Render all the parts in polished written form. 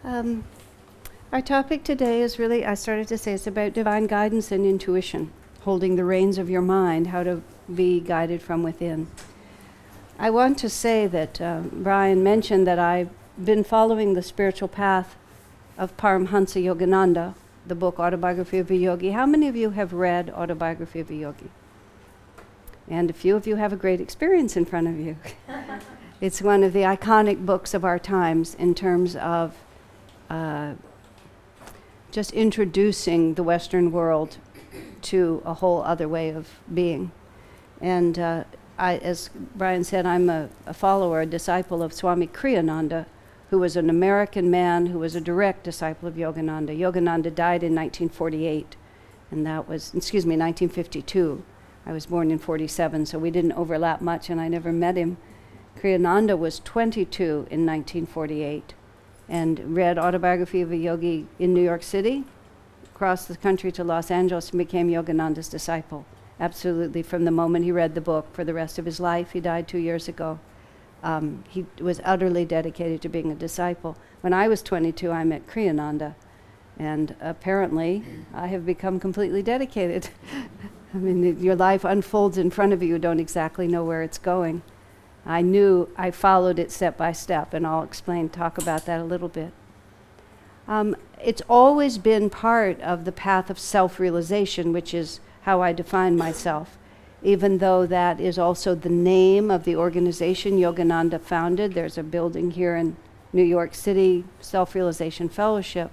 Um, our topic today is really, I started to say, it's about divine guidance and intuition, holding the reins of your mind, how to be guided from within. I want to say that Brian mentioned that I've been following the spiritual path of Paramhansa Yogananda, the book Autobiography of a Yogi. How many of you have read Autobiography of a Yogi? And a few of you have a great experience in front of you. It's one of the iconic books of our times in terms of just introducing the Western world to a whole other way of being. And as Brian said, I'm a follower, a disciple of Swami Kriyananda, who was an American man who was a direct disciple of Yogananda. Yogananda died in 1948, and that was, 1952. I was born in 47, so we didn't overlap much, and I never met him. Kriyananda was 22 in 1948 and read Autobiography of a Yogi in New York City, crossed the country to Los Angeles, and became Yogananda's disciple. Absolutely, from the moment he read the book for the rest of his life. He died 2 years ago. He was utterly dedicated to being a disciple. When I was 22, I met Kriyananda, and apparently I have become completely dedicated. I mean, your life unfolds in front of you. You don't exactly know where it's going. I followed it step by step, and I'll talk about that a little bit. It's always been part of the path of self-realization, which is how I define myself, even though that is also the name of the organization Yogananda founded. There's a building here in New York City, Self-Realization Fellowship.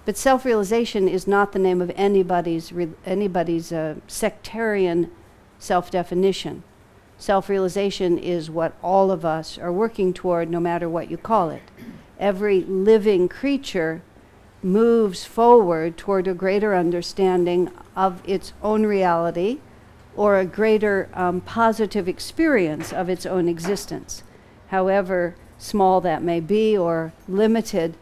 But self-realization is not the name of anybody's sectarian self-definition. Self-realization is what all of us are working toward, no matter what you call it. Every living creature moves forward toward a greater understanding of its own reality, or a greater positive experience of its own existence, however small that may be or limited.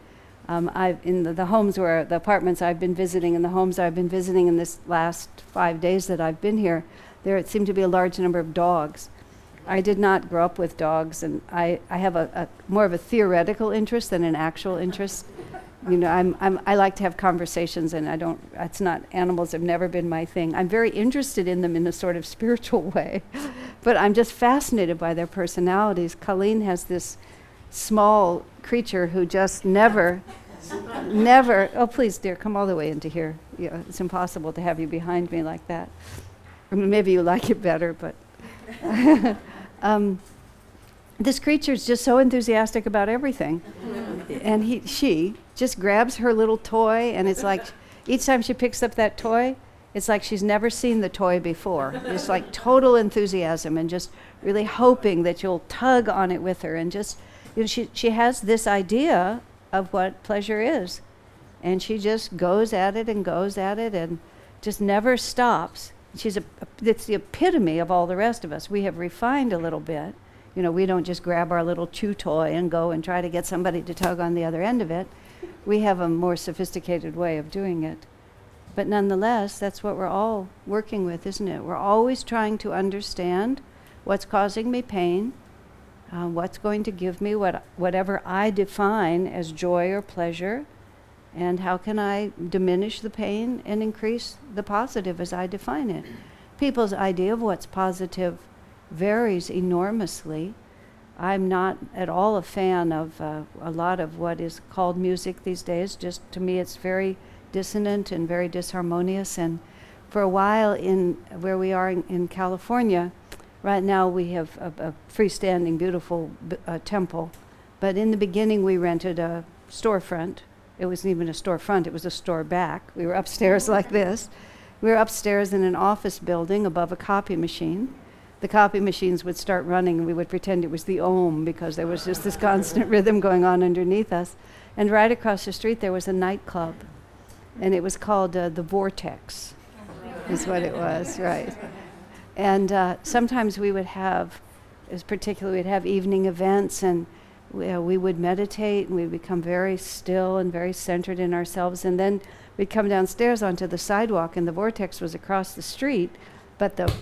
In the apartments I've been visiting and the homes I've been visiting in this last 5 days that I've been here, there seemed to be a large number of dogs. I did not grow up with dogs, and I have a more of a theoretical interest than an actual interest. You know, I like to have conversations, and animals have never been my thing. I'm very interested in them in a sort of spiritual way, but I'm just fascinated by their personalities. Colleen has this small creature who just never, oh please dear, come all the way into here. Yeah, it's impossible to have you behind me like that. I mean, maybe you like it better, but this creature's just so enthusiastic about everything. And she just grabs her little toy, and it's like each time she picks up that toy, it's like she's never seen the toy before. It's like total enthusiasm and just really hoping that you'll tug on it with her. And just, she has this idea of what pleasure is. And she just goes at it and just never stops. It's the epitome of all the rest of us. We have refined a little bit. You know, we don't just grab our little chew toy and go and try to get somebody to tug on the other end of it. We have a more sophisticated way of doing it. But nonetheless, that's what we're all working with, isn't it? We're always trying to understand what's causing me pain, what's going to give me whatever I define as joy or pleasure, and how can I diminish the pain and increase the positive as I define it. People's idea of what's positive varies enormously. I'm not at all a fan of a lot of what is called music these days. Just to me, it's very dissonant and very disharmonious. And for a while, where we are in California, right now we have a freestanding, beautiful temple. But in the beginning, we rented a storefront. It wasn't even a storefront; it was a store back. We were upstairs like this. We were upstairs in an office building above a copy machine. The copy machines would start running, and we would pretend it was the Om, because there was just this constant rhythm going on underneath us. And right across the street, there was a nightclub, and it was called the Vortex, is what it was, right? And sometimes we would have, we'd have evening events, and we would meditate, and we'd become very still and very centered in ourselves. And then we'd come downstairs onto the sidewalk, and the Vortex was across the street, but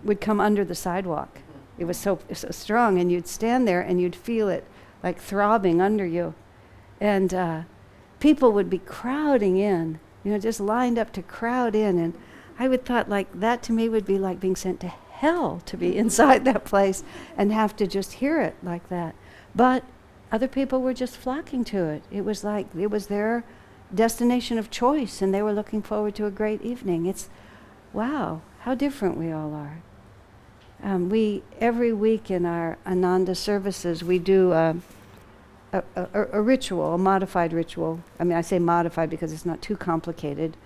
would come under the sidewalk. It was so strong, and you'd stand there and you'd feel it like throbbing under you. And people would be crowding in, just lined up to crowd in. And I would thought, like, that to me would be like being sent to hell to be inside that place and have to just hear it like that. But other people were just flocking to it. It was like it was their destination of choice, and they were looking forward to a great evening. It's, wow, how different we all are. We, every week in our Ananda services, we do a ritual, a modified ritual. I mean, I say modified because it's not too complicated,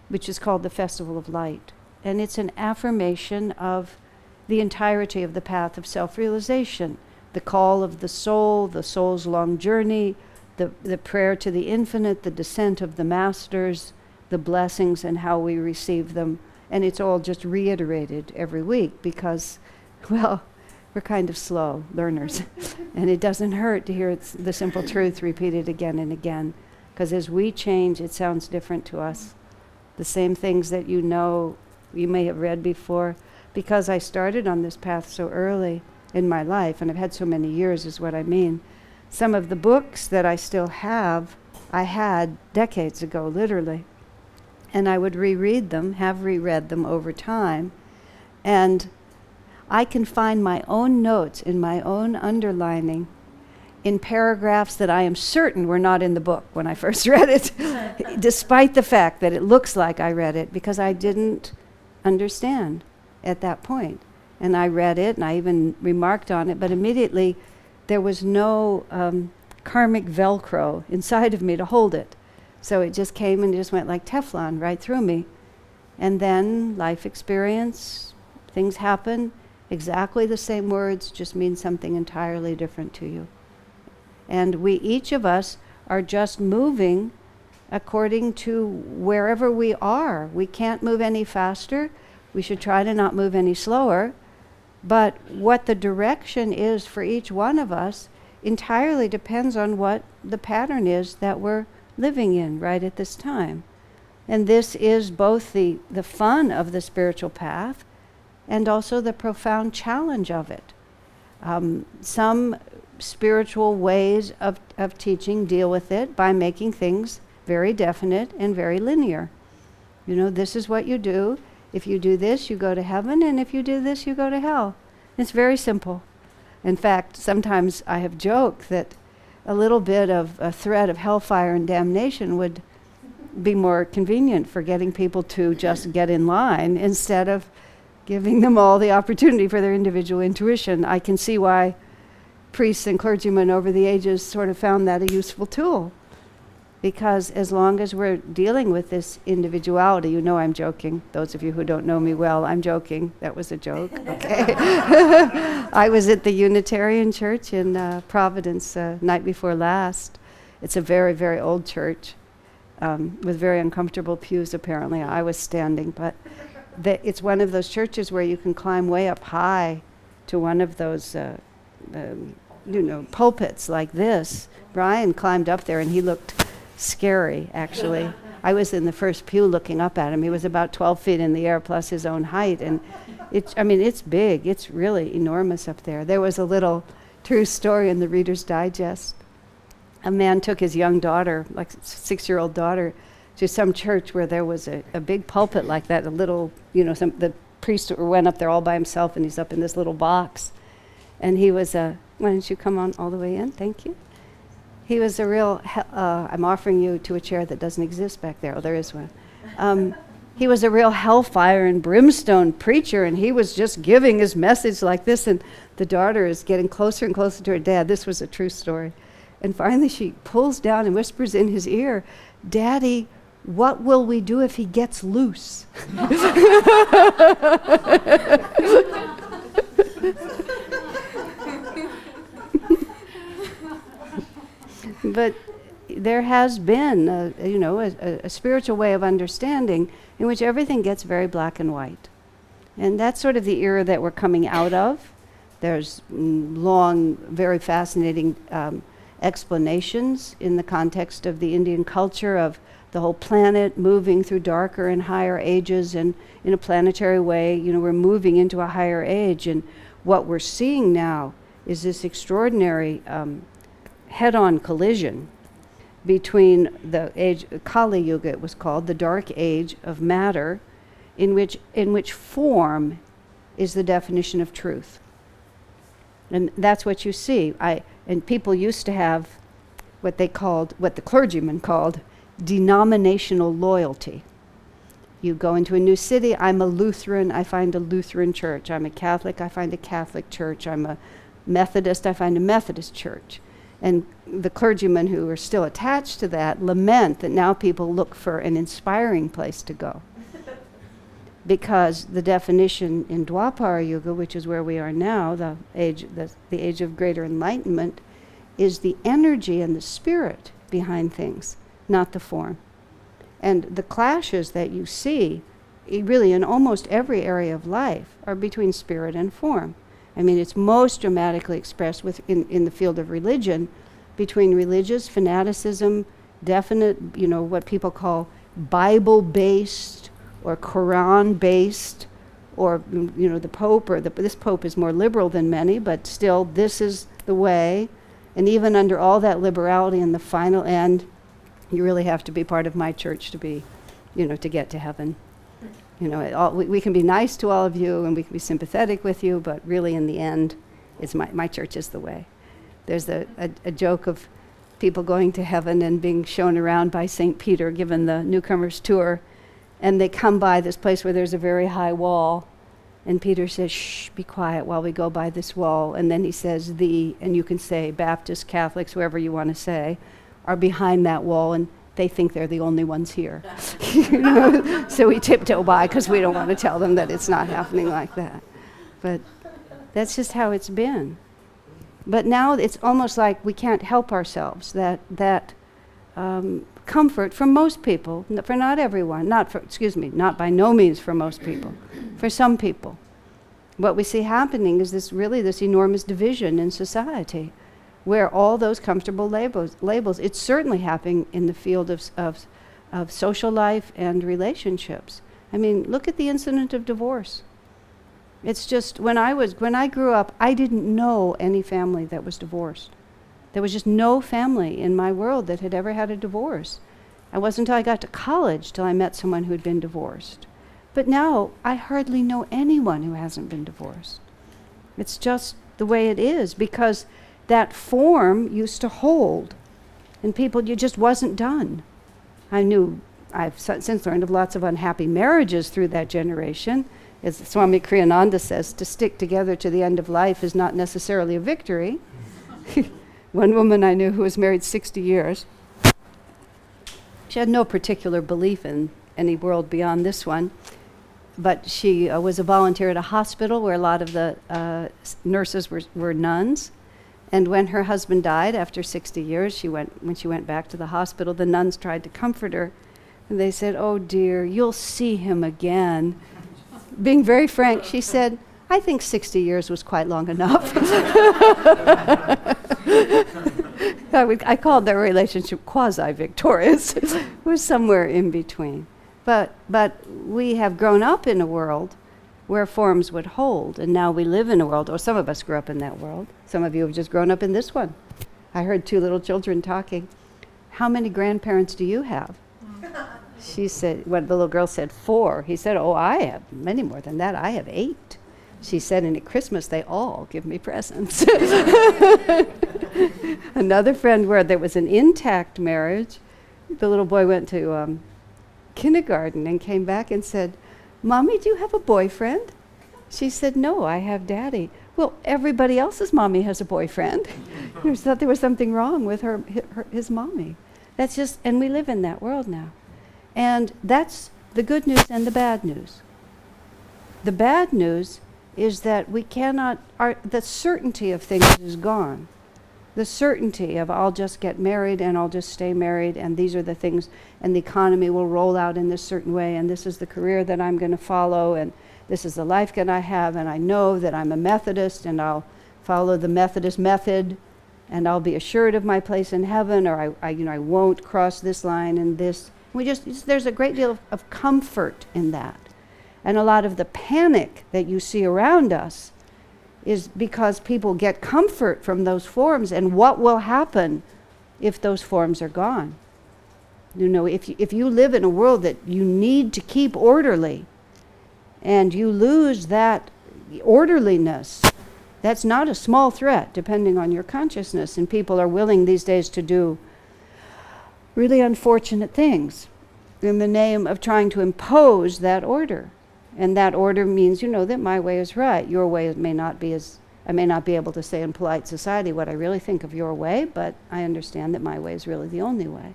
which is called the Festival of Light. And it's an affirmation of the entirety of the path of self-realization, the call of the soul's long journey, the prayer to the infinite, the descent of the masters, the blessings and how we receive them. And it's all just reiterated every week because, well, we're kind of slow learners. And it doesn't hurt to hear the simple truth repeated again and again. Because as we change, it sounds different to us. The same things that you may have read before. Because I started on this path so early in my life, and I've had so many years is what I mean. Some of the books that I still have, I had decades ago, literally. And I would reread them, have reread them over time. And I can find my own notes in my own underlining in paragraphs that I am certain were not in the book when I first read it, despite the fact that it looks like I read it, because I didn't understand at that point. And I read it, and I even remarked on it, but immediately there was no karmic Velcro inside of me to hold it. So it just came and just went like Teflon right through me. And then life experience, things happen, exactly the same words just mean something entirely different to you. And we, each of us, are just moving according to wherever we are. We can't move any faster. We should try to not move any slower. But what the direction is for each one of us entirely depends on what the pattern is that we're living in right at this time. And this is both the fun of the spiritual path and also the profound challenge of it. Some spiritual ways of teaching deal with it by making things very definite and very linear. This is what you do. If you do this, you go to heaven, and if you do this, you go to hell. It's very simple. In fact, sometimes I have joked that a little bit of a threat of hellfire and damnation would be more convenient for getting people to just get in line instead of giving them all the opportunity for their individual intuition. I can see why priests and clergymen over the ages sort of found that a useful tool. Because as long as we're dealing with this individuality, I'm joking. Those of you who don't know me well, I'm joking. That was a joke, okay? I was at the Unitarian Church in Providence night before last. It's a very, very old church with very uncomfortable pews, apparently. I was standing, but it's one of those churches where you can climb way up high to one of those pulpits like this. Brian climbed up there, and he looked scary, actually. I was in the first pew looking up at him. He was about 12 feet in the air plus his own height. And it's big. It's really enormous up there. There was a little true story in the Reader's Digest. A man took his young daughter, like 6-year-old daughter, to some church where there was a big pulpit like that, a little, the priest went up there all by himself, and he's up in this little box. And he was why don't you come on all the way in? Thank you. He was a real, I'm offering you to a chair that doesn't exist back there. Oh, there is one. He was a real hellfire and brimstone preacher, and he was just giving his message like this, and the daughter is getting closer and closer to her dad. This was a true story. And finally she pulls down and whispers in his ear, "Daddy, what will we do if he gets loose?" But there has been, a spiritual way of understanding in which everything gets very black and white. And that's sort of the era that we're coming out of. There's long, very fascinating explanations in the context of the Indian culture of the whole planet moving through darker and higher ages, and in a planetary way, we're moving into a higher age. And what we're seeing now is this extraordinary head-on collision between the age, Kali Yuga it was called, the dark age of matter, in which form is the definition of truth. And that's what you see. And people used to have what the clergymen called, denominational loyalty. You go into a new city, I'm a Lutheran, I find a Lutheran church. I'm a Catholic, I find a Catholic church. I'm a Methodist, I find a Methodist church. And the clergymen who are still attached to that lament that now people look for an inspiring place to go. Because the definition in Dwapara Yuga, which is where we are now, the age of greater enlightenment, is the energy and the spirit behind things, not the form. And the clashes that you see, really in almost every area of life, are between spirit and form. I mean, it's most dramatically expressed in the field of religion, between religious fanaticism, definite, what people call Bible-based or Quran-based, or, the Pope, this Pope is more liberal than many, but still, this is the way. And even under all that liberality, in the final end, you really have to be part of my church to be, to get to heaven. We can be nice to all of you and we can be sympathetic with you, but really in the end, it's my church is the way. There's a joke of people going to heaven and being shown around by St. Peter, given the newcomers tour, and they come by this place where there's a very high wall, and Peter says, shh, be quiet while we go by this wall, and then he says, and you can say Baptists, Catholics, whoever you want to say, are behind that wall, and they think they're the only ones here. So we tiptoe by because we don't want to tell them that it's not happening like that. But that's just how it's been. But now it's almost like we can't help ourselves, that comfort for most people, for not everyone, not by no means for most people, for some people. What we see happening is this enormous division in society, where all those comfortable labels, it's certainly happening in the field of social life and relationships. I mean, look at the incident of divorce. It's just, when I grew up, I didn't know any family that was divorced. There was just no family in my world that had ever had a divorce. It wasn't until I got to college till I met someone who had been divorced. But now, I hardly know anyone who hasn't been divorced. It's just the way it is, because that form used to hold, and you just wasn't done. I've since learned of lots of unhappy marriages through that generation. As Swami Kriyananda says, to stick together to the end of life is not necessarily a victory. One woman I knew who was married 60 years, she had no particular belief in any world beyond this one, but she was a volunteer at a hospital where a lot of the nurses were nuns. And when her husband died after 60 years, when she went back to the hospital, the nuns tried to comfort her. And they said, oh dear, you'll see him again. Being very frank, she said, I think 60 years was quite long enough. I called their relationship quasi-victorious. It was somewhere in between. But we have grown up in a world where forms would hold, and now we live in a world, or some of us grew up in that world. Some of you have just grown up in this one. I heard 2 little children talking. How many grandparents do you have? She said, the little girl said 4. He said, oh, I have many more than that. I have 8. She said, and at Christmas they all give me presents. Another friend where there was an intact marriage, the little boy went to kindergarten and came back and said, Mommy, do you have a boyfriend? She said, no, I have Daddy. Well, everybody else's mommy has a boyfriend. He thought there was something wrong with his mommy. That's just, and we live in that world now. And that's the good news and the bad news. The bad news is that the certainty of things is gone. The certainty of I'll just get married and I'll just stay married and these are the things and the economy will roll out in this certain way and this is the career that I'm going to follow and this is the life that I have and I know that I'm a Methodist and I'll follow the Methodist method and I'll be assured of my place in heaven or I won't cross this line and this. There's a great deal of comfort in that. And a lot of the panic that you see around us is because people get comfort from those forms, and what will happen if those forms are gone? You know, if you live in a world that you need to keep orderly, and you lose that orderliness, that's not a small threat, depending on your consciousness. And people are willing these days to do really unfortunate things in the name of trying to impose that order. And that order means, you know, that my way is right. Your way may not be as, I may not be able to say in polite society what I really think of your way, but I understand that my way is really the only way.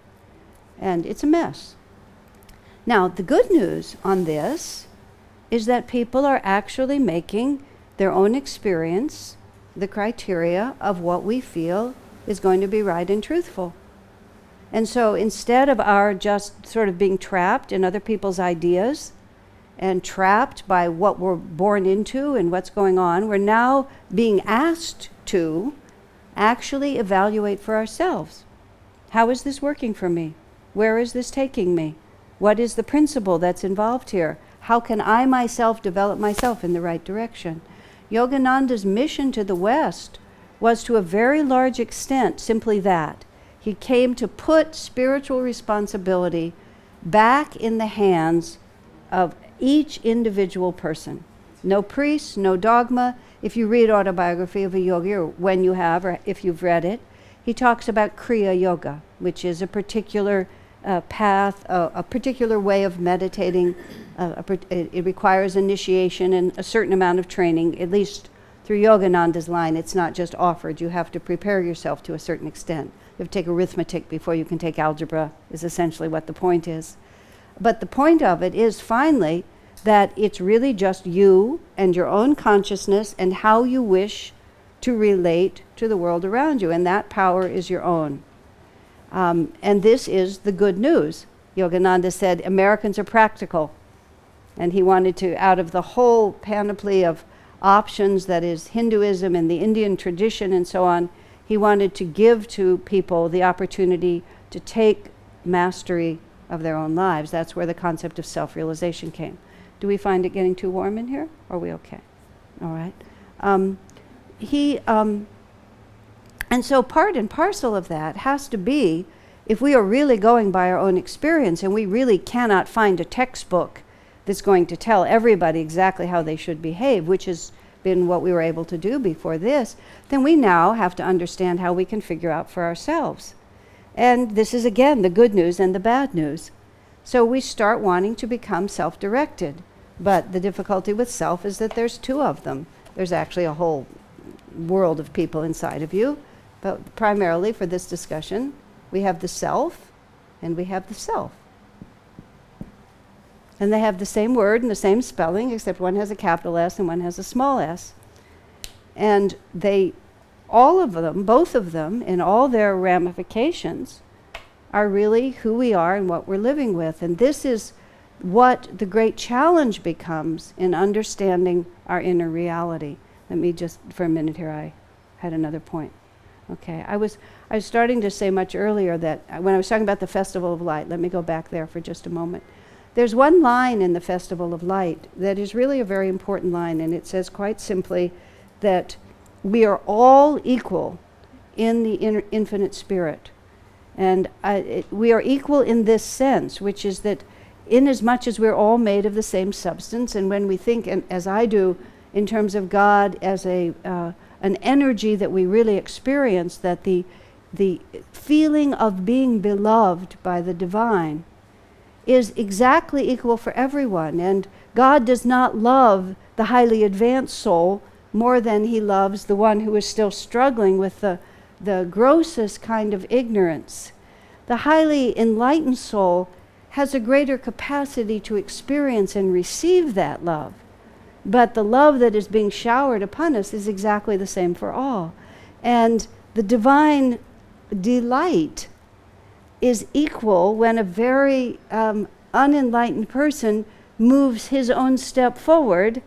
And it's a mess. Now, the good news on this is that people are actually making their own experience the criteria of what we feel is going to be right and truthful. And so instead of our just sort of being trapped in other people's ideas and trapped by what we're born into and what's going on, we're now being asked to actually evaluate for ourselves. How is this working for me? Where is this taking me? What is the principle that's involved here? How can I myself develop myself in the right direction? Yogananda's mission to the West was to a very large extent simply that. He came to put spiritual responsibility back in the hands of each individual person. No priest, no dogma. If you read Autobiography of a Yogi, or when you have, or if you've read it, he talks about Kriya Yoga, which is a particular path, a particular way of meditating. It requires initiation and a certain amount of training, at least through Yogananda's line. It's not just offered. You have to prepare yourself to a certain extent. You have to take arithmetic before you can take algebra, is essentially what the point is. But the point of it is finally that it's really just you and your own consciousness and how you wish to relate to the world around you, and that power is your own. And this is the good news. Yogananda said Americans are practical, and he wanted to, out of the whole panoply of options that is Hinduism and the Indian tradition and so on, he wanted to give to people the opportunity to take mastery of their own lives. That's where the concept of self-realization came. Do we find it getting too warm in here? Are we okay? All right. And so part and parcel of that has to be, if we are really going by our own experience and we really cannot find a textbook that's going to tell everybody exactly how they should behave, which has been what we were able to do before this, then we now have to understand how we can figure out for ourselves. And this is, again, the good news and the bad news. So we start wanting to become self-directed. But the difficulty with self is that there's two of them. There's actually a whole world of people inside of you. But primarily for this discussion, we have the self and we have the self. And they have the same word and the same spelling, except one has a capital S and one has a small s. And they, all of them, both of them, in all their ramifications, are really who we are and what we're living with. And this is what the great challenge becomes in understanding our inner reality. Let me just, for a minute here, I had another point. Okay, I was starting to say much earlier that when I was talking about the Festival of Light, let me go back there for just a moment. There's one line in the Festival of Light that is really a very important line, and it says quite simply that we are all equal in the infinite spirit. And we are equal in this sense, which is that inasmuch as we're all made of the same substance, and when we think, and as I do, in terms of God as an energy that we really experience, that the feeling of being beloved by the divine is exactly equal for everyone. And God does not love the highly advanced soul more than he loves the one who is still struggling with the grossest kind of ignorance. The highly enlightened soul has a greater capacity to experience and receive that love. But the love that is being showered upon us is exactly the same for all. And the divine delight is equal when a very unenlightened person moves his own step forward,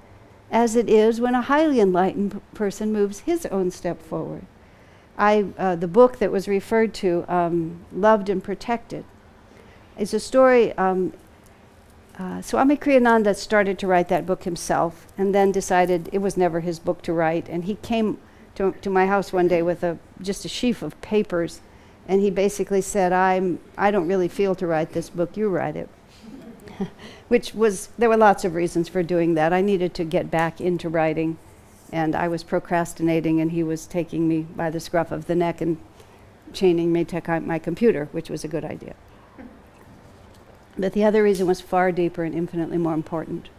as it is when a highly enlightened person moves his own step forward. The book that was referred to, Loved and Protected, is a story Swami Kriyananda started to write that book himself and then decided it was never his book to write. And he came to my house one day with just a sheaf of papers, and he basically said, I don't really feel to write this book, you write it. There were lots of reasons for doing that. I needed to get back into writing, and I was procrastinating, and he was taking me by the scruff of the neck and chaining me to my computer, which was a good idea. But the other reason was far deeper and infinitely more important.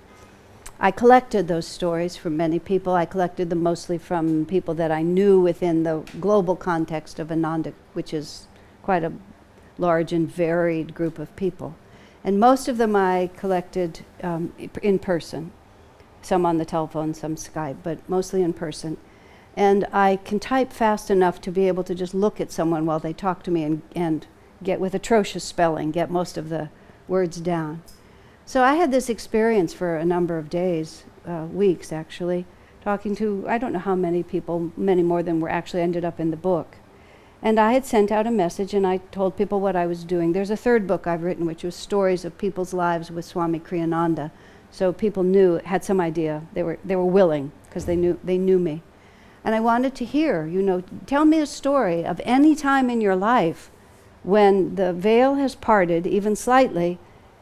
I collected those stories from many people. I collected them mostly from people that I knew within the global context of Ananda, which is quite a large and varied group of people. And most of them I collected in person, some on the telephone, some Skype, but mostly in person. And I can type fast enough to be able to just look at someone while they talk to me and get, with atrocious spelling, get most of the words down. So I had this experience for a number of days, weeks actually, talking to, I don't know how many people, many more than were actually ended up in the book. And I had sent out a message and I told people what I was doing. There's a third book I've written, which was stories of people's lives with Swami Kriyananda. So people had some idea. They were willing, because they knew me. And I wanted to hear, tell me a story of any time in your life when the veil has parted, even slightly,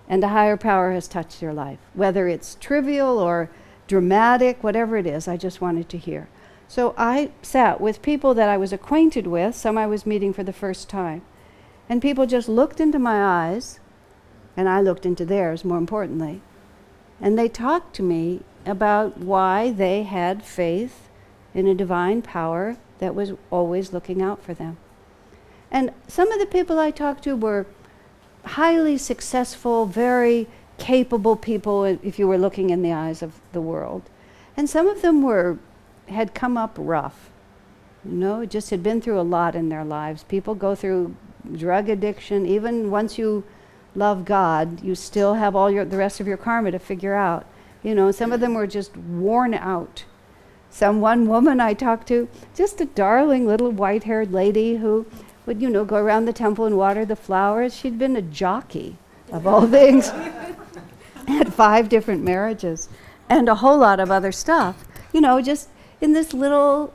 and a higher power has touched your life. Whether it's trivial or dramatic, whatever it is, I just wanted to hear. So I sat with people that I was acquainted with, some I was meeting for the first time. And people just looked into my eyes, and I looked into theirs, more importantly. And they talked to me about why they had faith in a divine power that was always looking out for them. And some of the people I talked to were highly successful, very capable people, if you were looking in the eyes of the world. And some of them had come up rough. Just had been through a lot in their lives. People go through drug addiction. Even once you love God, you still have the rest of your karma to figure out. Some of them were just worn out. One woman I talked to, just a darling little white-haired lady who would, go around the temple and water the flowers. She'd been a jockey, of all things. Had 5 different marriages and a whole lot of other stuff. Just in this little,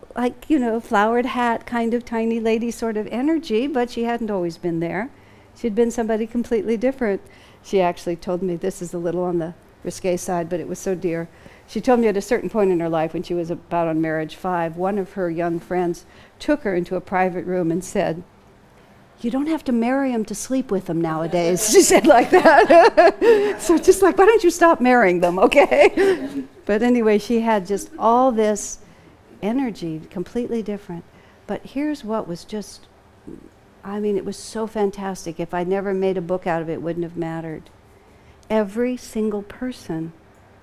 flowered hat kind of tiny lady sort of energy, but she hadn't always been there. She'd been somebody completely different. She actually told me, this is a little on the risque side, but it was so dear. She told me at a certain point in her life, when she was about on marriage 5, one of her young friends took her into a private room and said, "You don't have to marry him to sleep with them nowadays." She said like that. So just like, why don't you stop marrying them, okay? But anyway, she had just all this energy, completely different. But here's what was just, it was so fantastic. If I'd never made a book out of it, it wouldn't have mattered. Every single person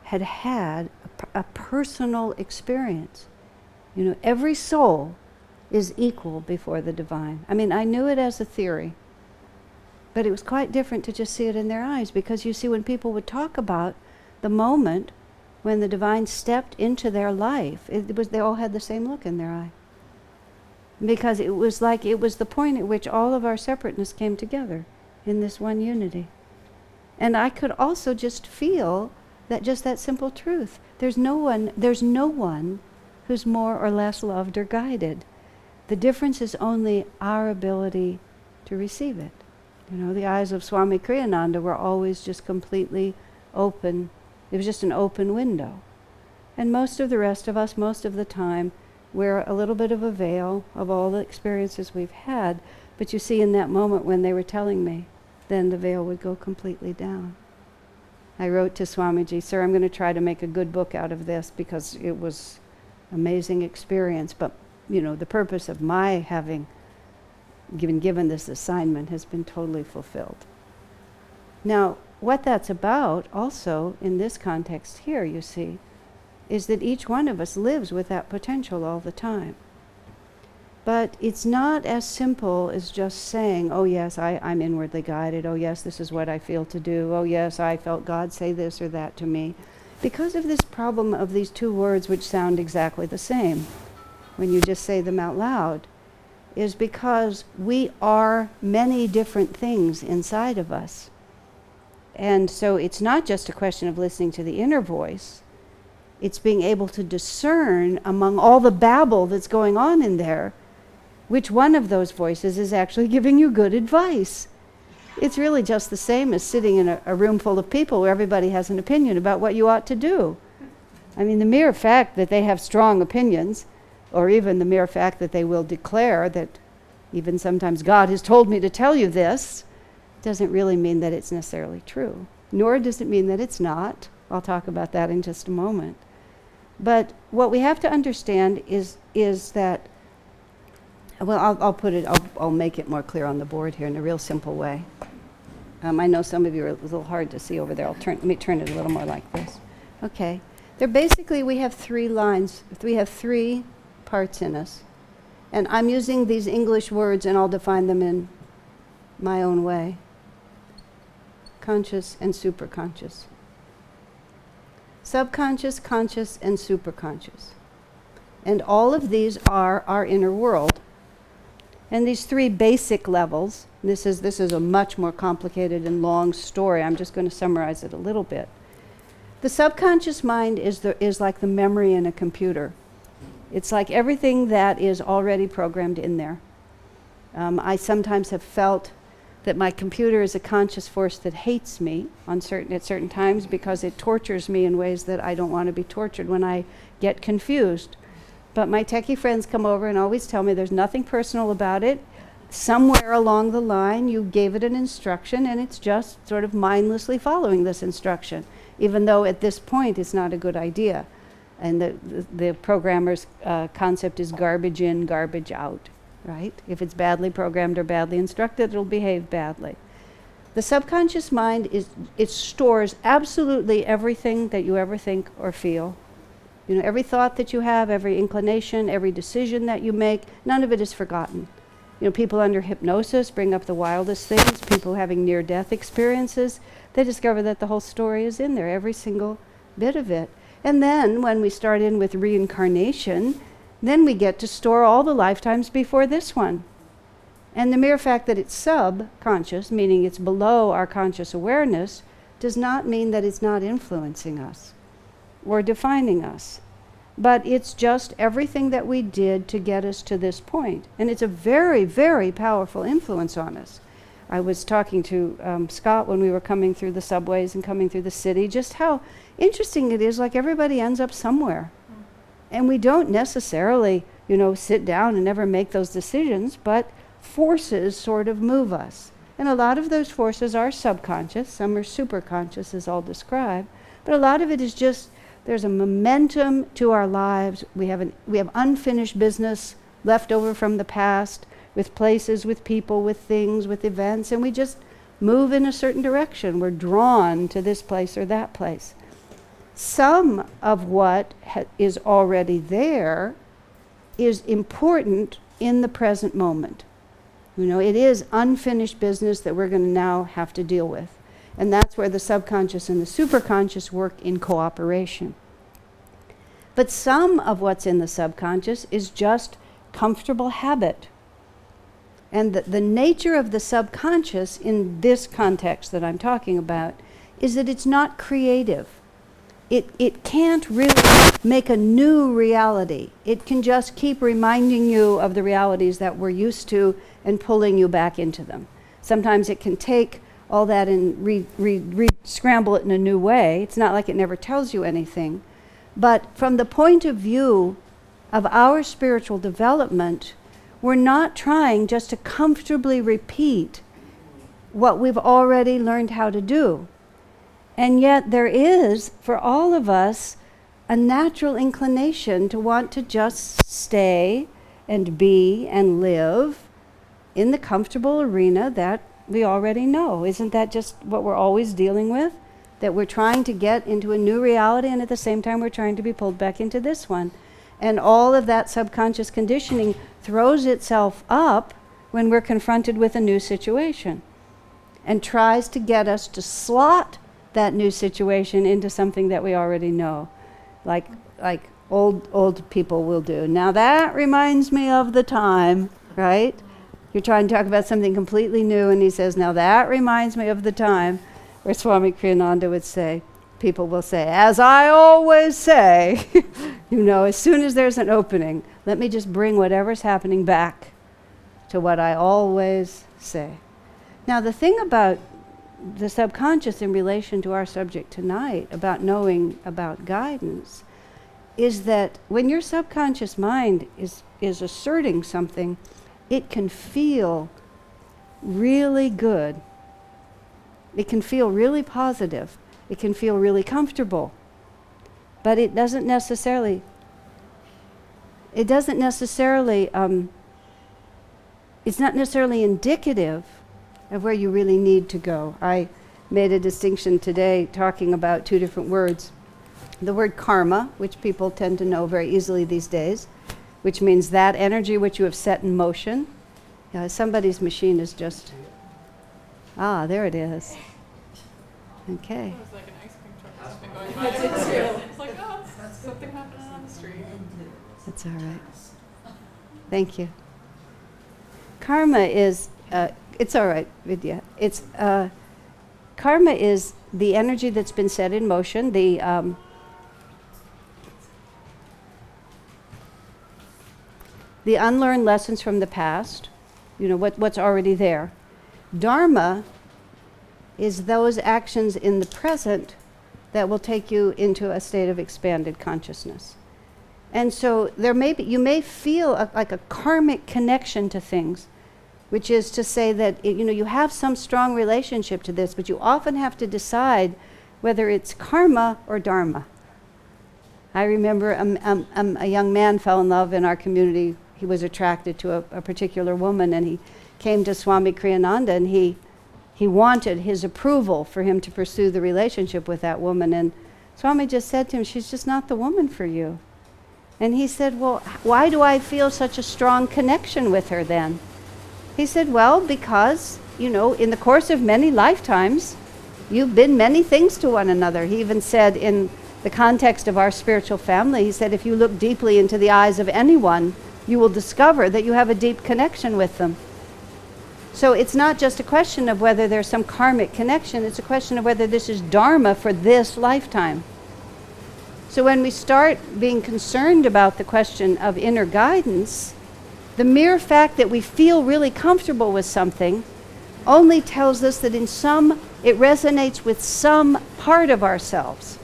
had a personal experience. Every soul is equal before the divine. I knew it as a theory, but it was quite different to just see it in their eyes, because you see, when people would talk about the moment when the divine stepped into their life, they all had the same look in their eye. Because it was the point at which all of our separateness came together in this one unity. And I could also just feel that simple truth. There's no one who's more or less loved or guided. The difference is only our ability to receive it. The eyes of Swami Kriyananda were always just completely open. It was just an open window. And most of the rest of us, most of the time, wear a little bit of a veil of all the experiences we've had. But you see, in that moment when they were telling me, then the veil would go completely down. I wrote to Swamiji, "Sir, I'm going to try to make a good book out of this, because it was an amazing experience. But, the purpose of my having given this assignment has been totally fulfilled." Now, what that's about also in this context here, you see, is that each one of us lives with that potential all the time. But it's not as simple as just saying, "Oh yes, I'm inwardly guided. Oh yes, this is what I feel to do. Oh yes, I felt God say this or that to me." Because of this problem of these 2 words which sound exactly the same when you just say them out loud, is because we are many different things inside of us. And so it's not just a question of listening to the inner voice. It's being able to discern among all the babble that's going on in there, which one of those voices is actually giving you good advice. It's really just the same as sitting in a room full of people where everybody has an opinion about what you ought to do. I mean, the mere fact that they have strong opinions, or even the mere fact that they will declare that even sometimes God has told me to tell you this, doesn't really mean that it's necessarily true. Nor does it mean that it's not. I'll talk about that in just a moment. But what we have to understand is that, well, I'll make it more clear on the board here in a real simple way. I know some of you are a little hard to see over there. Let me turn it a little more like this. Okay. We have 3 lines. We have 3 parts in us. And I'm using these English words and I'll define them in my own way. Conscious and superconscious. Subconscious, conscious, and superconscious. And all of these are our inner world. And these 3 basic levels, this is a much more complicated and long story. I'm just going to summarize it a little bit. The subconscious mind is like the memory in a computer. It's like everything that is already programmed in there. I sometimes have felt that my computer is a conscious force that hates me at certain times because it tortures me in ways that I don't want to be tortured when I get confused. But my techie friends come over and always tell me there's nothing personal about it. Somewhere along the line you gave it an instruction and it's just sort of mindlessly following this instruction, even though at this point it's not a good idea. And the programmer's concept is garbage in, garbage out. Right? If it's badly programmed or badly instructed, it'll behave badly. The subconscious mind it stores absolutely everything that you ever think or feel. You know, every thought that you have, every inclination, every decision that you make, none of it is forgotten. You know, people under hypnosis bring up the wildest things. People having near-death experiences, they discover that the whole story is in there, every single bit of it. And then when we start in with reincarnation, then we get to store all the lifetimes before this one. And the mere fact that it's subconscious, meaning it's below our conscious awareness, does not mean that it's not influencing us or defining us. But it's just everything that we did to get us to this point. And it's a very, very powerful influence on us. I was talking to Scott when we were coming through the subways and coming through the city, just how interesting it is, like everybody ends up somewhere. And we don't necessarily, sit down and never make those decisions, but forces sort of move us. And a lot of those forces are subconscious, some are superconscious, as I'll describe, but a lot of it is just, there's a momentum to our lives. We have unfinished business left over from the past, with places, with people, with things, with events, and we just move in a certain direction. We're drawn to this place or that place. Some of what is already there is important in the present moment. It is unfinished business that we're going to now have to deal with. And that's where the subconscious and the superconscious work in cooperation. But some of what's in the subconscious is just comfortable habit. And the nature of the subconscious in this context that I'm talking about is that it's not creative. It can't really make a new reality. It can just keep reminding you of the realities that we're used to and pulling you back into them. Sometimes it can take all that and scramble it in a new way. It's not like it never tells you anything. But from the point of view of our spiritual development, we're not trying just to comfortably repeat what we've already learned how to do. And yet there is, for all of us, a natural inclination to want to just stay and be and live in the comfortable arena that we already know. Isn't that just what we're always dealing with? That we're trying to get into a new reality, and at the same time we're trying to be pulled back into this one. And all of that subconscious conditioning throws itself up when we're confronted with a new situation and tries to get us to slot that new situation into something that we already know, like old people will do. Now that reminds me of the time, right? You're trying to talk about something completely new, and he says, now that reminds me of the time. Or Swami Kriyananda would say, people will say, as I always say, as soon as there's an opening, let me just bring whatever's happening back to what I always say. Now, the thing about the subconscious in relation to our subject tonight, about knowing about guidance, is that when your subconscious mind is asserting something, it can feel really good. It can feel really positive. It can feel really comfortable. But it's not necessarily indicative of where you really need to go. I made a distinction today talking about two different words. The word karma, which people tend to know very easily these days, which means that energy which you have set in motion. Somebody's machine is just, there it is. Okay. It was like an ice cream truck that's been going by. It's like, something happening on the street. That's all right. Thank you. Karma is, it's all right, Vidya. It's, karma is the energy that's been set in motion, the unlearned lessons from the past, what's already there. Dharma is those actions in the present that will take you into a state of expanded consciousness. And so you may feel like a karmic connection to things, which is to say that you have some strong relationship to this, but you often have to decide whether it's karma or dharma. I remember a young man fell in love in our community. He was attracted to a particular woman, and he came to Swami Kriyananda, and he wanted his approval for him to pursue the relationship with that woman. And Swami just said to him, she's just not the woman for you. And he said, well, why do I feel such a strong connection with her then? He said, well, because, in the course of many lifetimes, you've been many things to one another. He even said in the context of our spiritual family, he said, if you look deeply into the eyes of anyone, you will discover that you have a deep connection with them. So it's not just a question of whether there's some karmic connection, it's a question of whether this is dharma for this lifetime. So when we start being concerned about the question of inner guidance, the mere fact that we feel really comfortable with something only tells us that it resonates with some part of ourselves.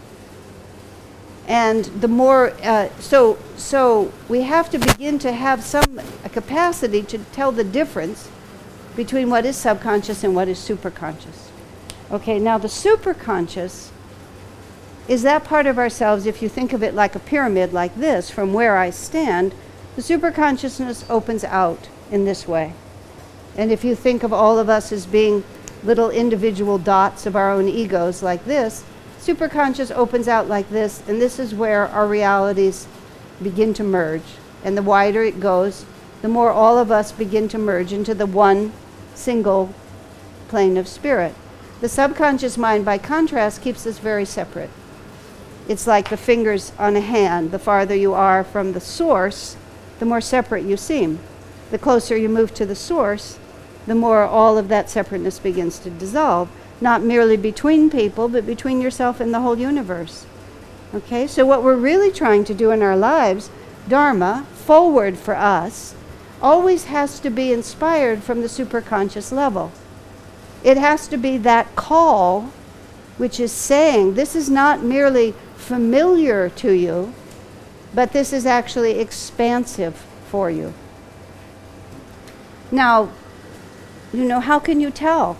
And the more, so we have to begin to have a capacity to tell the difference between what is subconscious and what is superconscious. Okay, now the superconscious is that part of ourselves, if you think of it like a pyramid like this, from where I stand, the superconsciousness opens out in this way. And if you think of all of us as being little individual dots of our own egos like this, superconscious opens out like this, and this is where our realities begin to merge. And the wider it goes, the more all of us begin to merge into the one single plane of spirit. The subconscious mind, by contrast, keeps us very separate. It's like the fingers on a hand. The farther you are from the source, the more separate you seem. The closer you move to the source, the more all of that separateness begins to dissolve, not merely between people, but between yourself and the whole universe. Okay, so what we're really trying to do in our lives, dharma, forward for us, always has to be inspired from the superconscious level. It has to be that call which is saying, this is not merely familiar to you, but this is actually expansive for you. Now, how can you tell?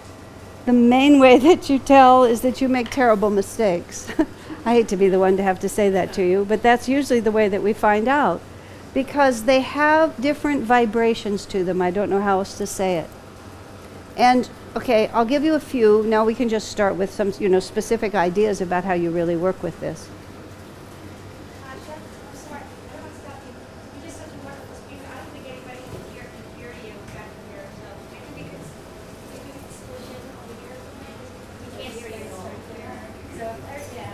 The main way that you tell is that you make terrible mistakes. I hate to be the one to have to say that to you, but that's usually the way that we find out, because they have different vibrations to them. I don't know how else to say it. And okay, I'll give you a few. Now we can just start with some, specific ideas about how you really work with this. Asha, I'm sorry, I don't want to stop you. You just such a wonderful speaker. I don't think anybody can hear you back here. So maybe because it's solution over here. We can't hear you so clear. So yeah.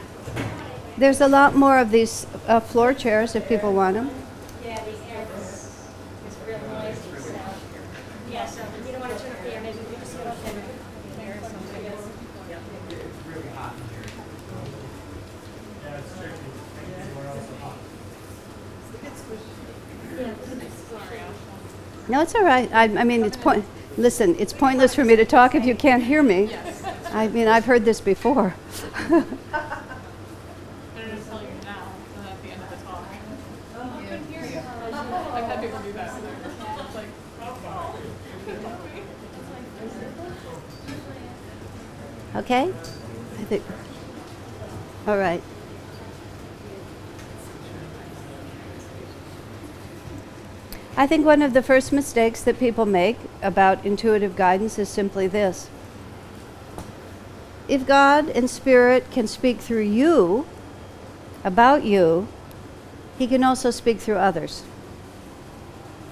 There's a lot more of these floor chairs if people want them. Yeah, these areas is real noisy. So yeah, so you don't want to turn up the air. Maybe we just go up and clear something. No, it's all right. I mean, listen, it's pointless for me to talk if you can't hear me. Yes. I mean, I've heard this before. Better just tell you now than at the end of the talk. I couldn't hear you. I've had people do that. It's like, oh, Okay? I think. All right. I think one of the first mistakes that people make about intuitive guidance is simply this. If God and Spirit can speak through you, about you, He can also speak through others.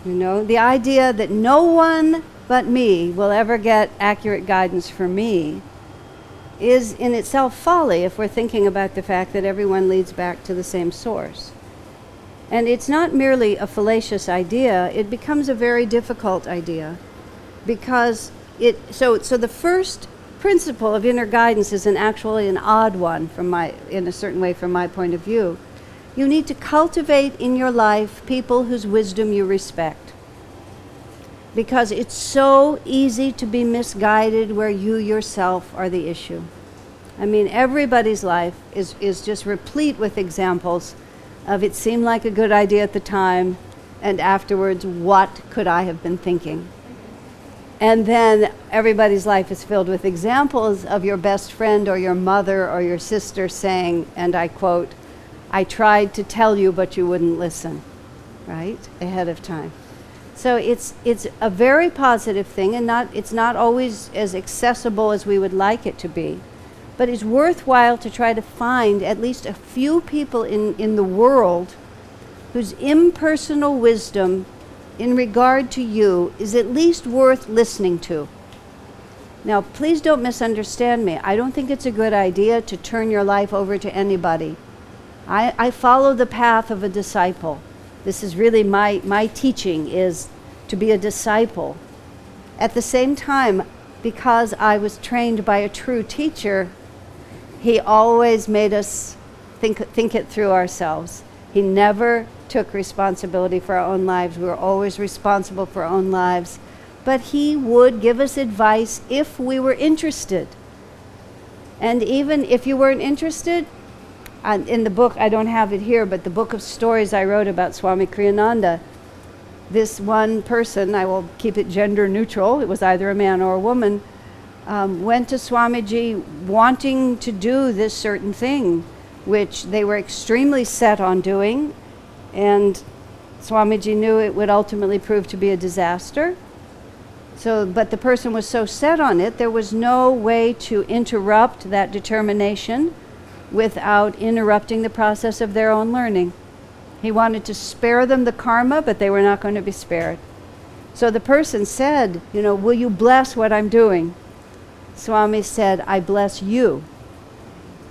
You know, the idea that no one but me will ever get accurate guidance for me is in itself folly if we're thinking about the fact that everyone leads back to the same source. And it's not merely a fallacious idea, it becomes a very difficult idea because so the first principle of inner guidance is actually an odd one in a certain way from my point of view. You need to cultivate in your life people whose wisdom you respect. Because it's so easy to be misguided where you yourself are the issue. I mean, everybody's life is just replete with examples of it seemed like a good idea at the time, and afterwards, what could I have been thinking? And then everybody's life is filled with examples of your best friend or your mother or your sister saying, and I quote, "I tried to tell you, but you wouldn't listen," right? Ahead of time. So it's a very positive thing, and it's not always as accessible as we would like it to be. But it's worthwhile to try to find at least a few people in the world whose impersonal wisdom in regard to you is at least worth listening to. Now, please don't misunderstand me. I don't think it's a good idea to turn your life over to anybody. I follow the path of a disciple. This is really my teaching, is to be a disciple. At the same time, because I was trained by a true teacher, he always made us think it through ourselves. He never took responsibility for our own lives. We were always responsible for our own lives. But he would give us advice if we were interested. And even if you weren't interested, in the book, I don't have it here, but the book of stories I wrote about Swami Kriyananda, this one person, I will keep it gender neutral, it was either a man or a woman, went to Swamiji wanting to do this certain thing, which they were extremely set on doing, and Swamiji knew it would ultimately prove to be a disaster. But the person was so set on it, there was no way to interrupt that determination without interrupting the process of their own learning. He wanted to spare them the karma, but they were not going to be spared. So the person said, "Will you bless what I'm doing?" Swami said, "I bless you."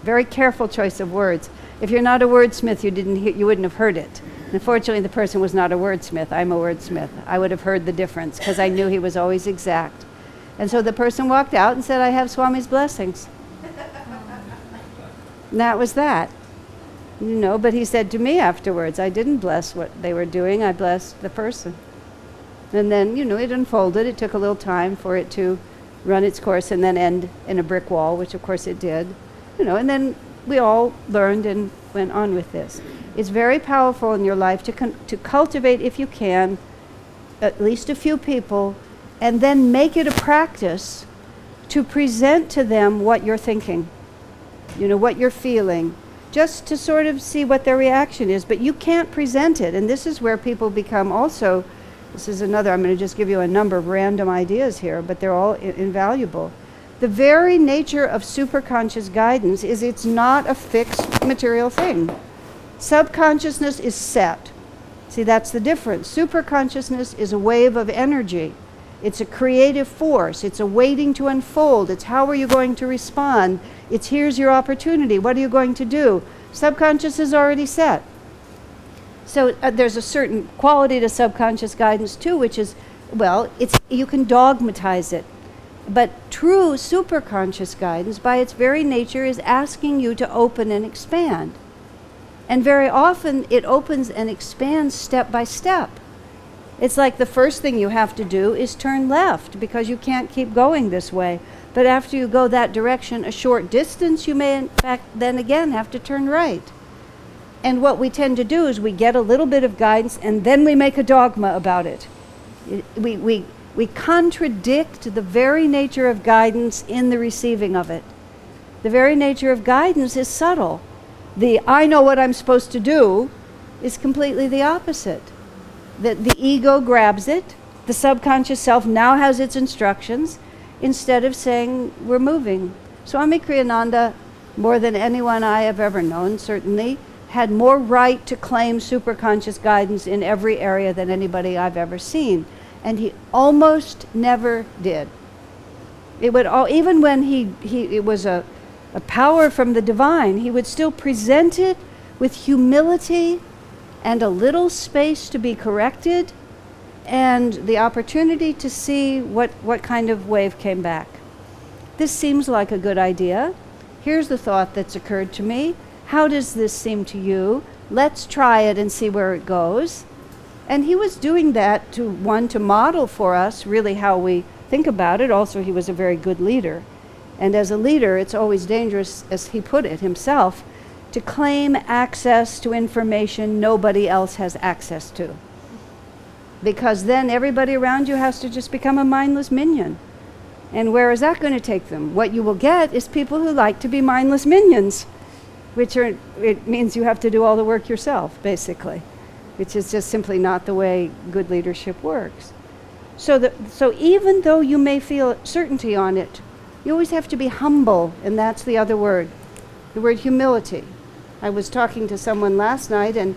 Very careful choice of words. If you're not a wordsmith, you wouldn't have heard it. Unfortunately, the person was not a wordsmith. I'm a wordsmith. I would have heard the difference because I knew he was always exact. And so the person walked out and said, "I have Swami's blessings." And that was that. But he said to me afterwards, "I didn't bless what they were doing, I blessed the person." And then, it unfolded. It took a little time for it to run its course and then end in a brick wall, which of course it did. And then we all learned and went on with this. It's very powerful in your life to cultivate, if you can, at least a few people, and then make it a practice to present to them what you're thinking, what you're feeling, just to sort of see what their reaction is. But you can't present it, and this is where people become also, this is another, I'm going to just give you a number of random ideas here, but they're all invaluable. The very nature of superconscious guidance is it's not a fixed material thing. Subconsciousness is set. See, that's the difference. Superconsciousness is a wave of energy. It's a creative force. It's a waiting to unfold. It's how are you going to respond? It's here's your opportunity. What are you going to do? Subconscious is already set. So there's a certain quality to subconscious guidance too, which is, you can dogmatize it. But true superconscious guidance, by its very nature, is asking you to open and expand. And very often it opens and expands step by step. It's like the first thing you have to do is turn left because you can't keep going this way. But after you go that direction a short distance, you may in fact then again have to turn right. And what we tend to do is we get a little bit of guidance and then we make a dogma about it. We contradict the very nature of guidance in the receiving of it. The very nature of guidance is subtle. The I know what I'm supposed to do is completely the opposite. The ego grabs it, the subconscious self now has its instructions, instead of saying we're moving. Swami Kriyananda, more than anyone I have ever known, certainly, had more right to claim superconscious guidance in every area than anybody I've ever seen. And he almost never did. It would even when it was a power from the divine, he would still present it with humility and a little space to be corrected and the opportunity to see what kind of wave came back. This seems like a good idea. Here's the thought that's occurred to me. How does this seem to you? Let's try it and see where it goes. And he was doing that to model for us really how we think about it. Also, he was a very good leader. And as a leader, it's always dangerous, as he put it himself, to claim access to information nobody else has access to. Because then everybody around you has to just become a mindless minion. And where is that going to take them? What you will get is people who like to be mindless minions, it means you have to do all the work yourself, basically, which is just simply not the way good leadership works. So even though you may feel certainty on it, you always have to be humble, and that's the other word, the word humility. I was talking to someone last night, and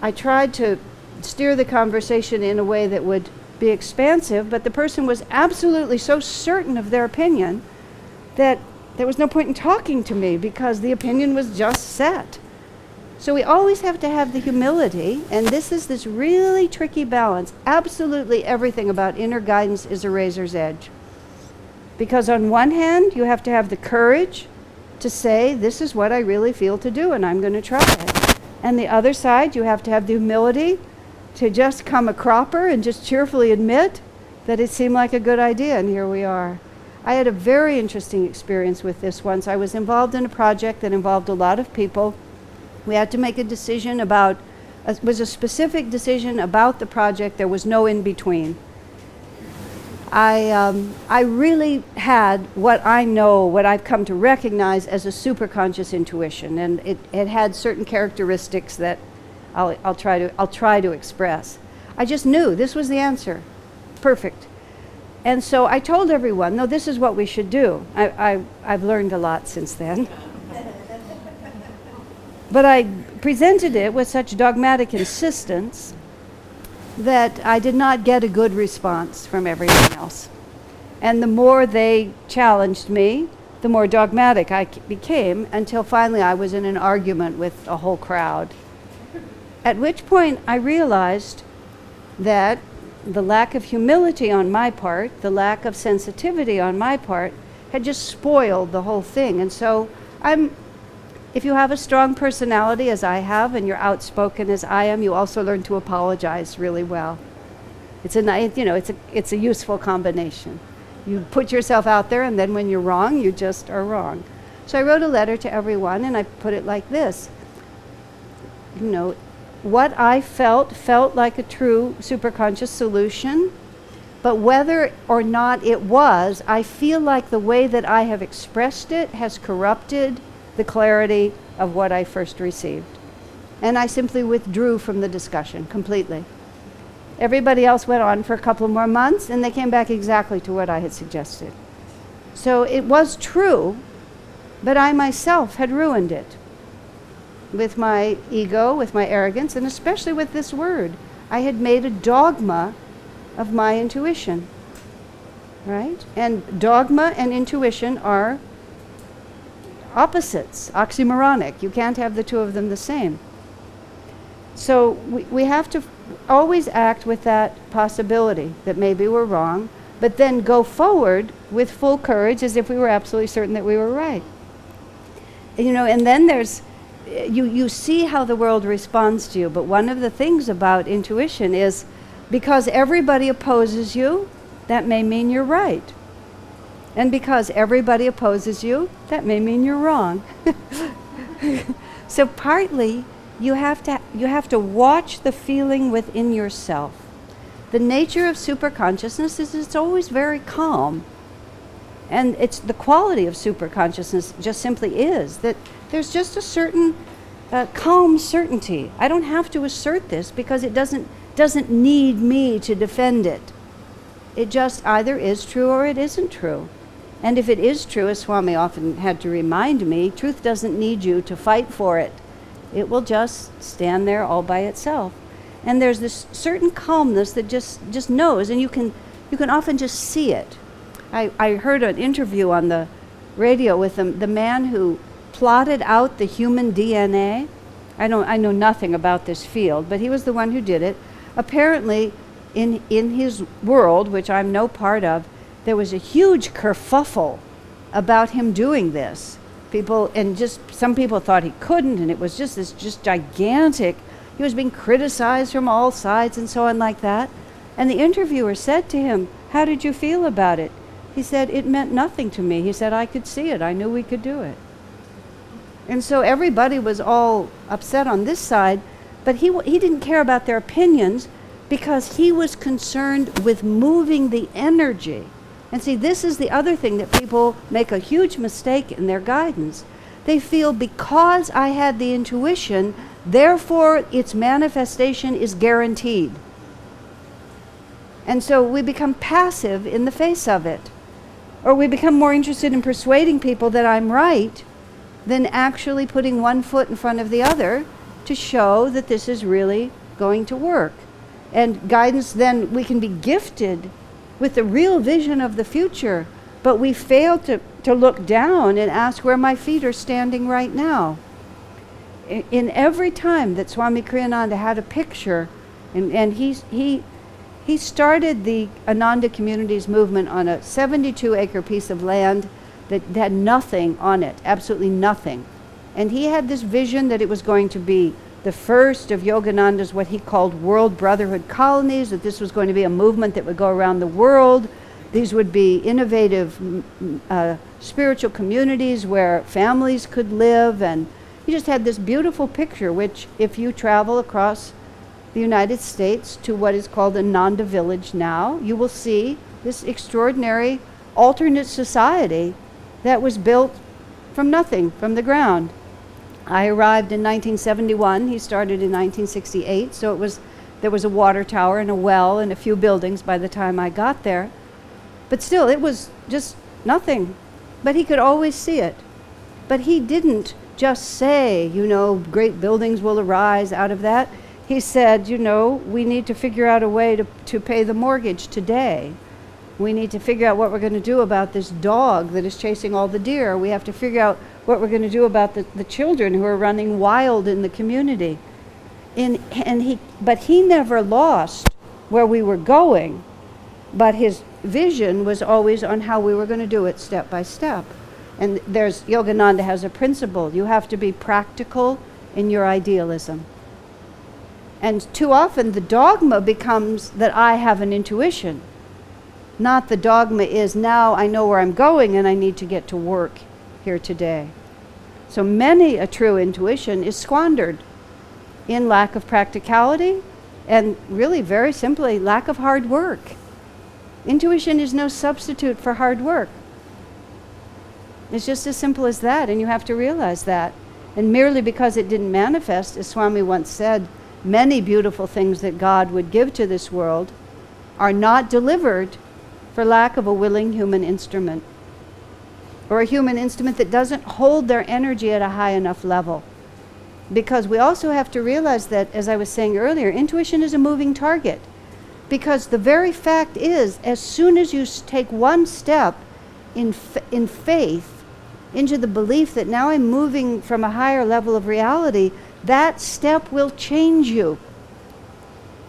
I tried to steer the conversation in a way that would be expansive, but the person was absolutely so certain of their opinion that there was no point in talking to me because the opinion was just set. So we always have to have the humility, and this is this really tricky balance. Absolutely everything about inner guidance is a razor's edge. Because on one hand, you have to have the courage to say, this is what I really feel to do, and I'm going to try it. And the other side, you have to have the humility to just come a cropper and just cheerfully admit that it seemed like a good idea, and here we are. I had a very interesting experience with this once. I was involved in a project that involved a lot of people. We had to make a decision about, it was a specific decision about the project. There was no in between. I really had what I know, what I've come to recognize as a superconscious intuition, and it had certain characteristics that I'll try to express. I just knew this was the answer. Perfect. And so I told everyone, no, this is what we should do. I've learned a lot since then. But I presented it with such dogmatic insistence that I did not get a good response from everyone else. And the more they challenged me, the more dogmatic I became, until finally I was in an argument with a whole crowd. At which point I realized that the lack of humility on my part, the lack of sensitivity on my part, had just spoiled the whole thing. And so if you have a strong personality as I have, and you're outspoken as I am, you also learn to apologize really well. It's a useful combination. You put yourself out there, and then when you're wrong, you just are wrong. So I wrote a letter to everyone, and I put it like this. What I felt like a true superconscious solution, but whether or not it was, I feel like the way that I have expressed it has corrupted the clarity of what I first received. And I simply withdrew from the discussion completely. Everybody else went on for a couple more months, and they came back exactly to what I had suggested. So it was true, but I myself had ruined it. With my ego, with my arrogance, and especially with this word. I had made a dogma of my intuition, right? And dogma and intuition are opposites, oxymoronic. You can't have the two of them the same. So we have to always act with that possibility that maybe we're wrong, but then go forward with full courage as if we were absolutely certain that we were right. And then there's you see how the world responds to you, but one of the things about intuition is because everybody opposes you, that may mean you're right. And because everybody opposes you, that may mean you're wrong. So partly, you have to watch the feeling within yourself. The nature of superconsciousness is it's always very calm. And it's the quality of superconsciousness just simply is that there's just a certain calm certainty. I don't have to assert this because it doesn't need me to defend it. It just either is true or it isn't true. And if it is true, as Swami often had to remind me, truth doesn't need you to fight for it. It will just stand there all by itself. And there's this certain calmness that just knows, and you can often just see it. I heard an interview on the radio with the man who plotted out the human DNA. I know nothing about this field, but he was the one who did it. Apparently, in his world, which I'm no part of, there was a huge kerfuffle about him doing this. Some people thought he couldn't, and it was just gigantic. He was being criticized from all sides and so on like that. And the interviewer said to him, "How did you feel about it?" He said, "It meant nothing to me." He said, "I could see it. I knew we could do it." And so everybody was all upset on this side, but he didn't care about their opinions because he was concerned with moving the energy. And see, this is the other thing that people make a huge mistake in their guidance. They feel because I had the intuition, therefore its manifestation is guaranteed. And so we become passive in the face of it. Or we become more interested in persuading people that I'm right than actually putting one foot in front of the other to show that this is really going to work. And guidance, then we can be gifted with the real vision of the future, but we fail to look down and ask where my feet are standing right now. In every time that Swami Kriyananda had a picture, and he started the Ananda Communities movement on a 72-acre piece of land that had nothing on it, absolutely nothing. And he had this vision that it was going to be the first of Yogananda's, what he called world brotherhood colonies, that this was going to be a movement that would go around the world. These would be innovative spiritual communities where families could live. And he just had this beautiful picture, which if you travel across the United States to what is called Ananda Village now, you will see this extraordinary alternate society that was built from nothing, from the ground. I arrived in 1971. He started in 1968. So there was a water tower and a well and a few buildings by the time I got there. But still, it was just nothing. But he could always see it. But he didn't just say, great buildings will arise out of that. He said, we need to figure out a way to pay the mortgage today. We need to figure out what we're going to do about this dog that is chasing all the deer. We have to figure out what we're going to do about the children who are running wild in the community. But he never lost where we were going, but his vision was always on how we were going to do it step by step. And Yogananda has a principle. You have to be practical in your idealism. And too often the dogma becomes that I have an intuition. Not the dogma is now I know where I'm going and I need to get to work here today. So many a true intuition is squandered in lack of practicality and really very simply lack of hard work. Intuition is no substitute for hard work. It's just as simple as that, and you have to realize that. And merely because it didn't manifest, as Swami once said, many beautiful things that God would give to this world are not delivered for lack of a willing human instrument, or a human instrument that doesn't hold their energy at a high enough level. Because we also have to realize that, as I was saying earlier, intuition is a moving target. Because the very fact is, as soon as you take one step in faith into the belief that now I'm moving from a higher level of reality, that step will change you.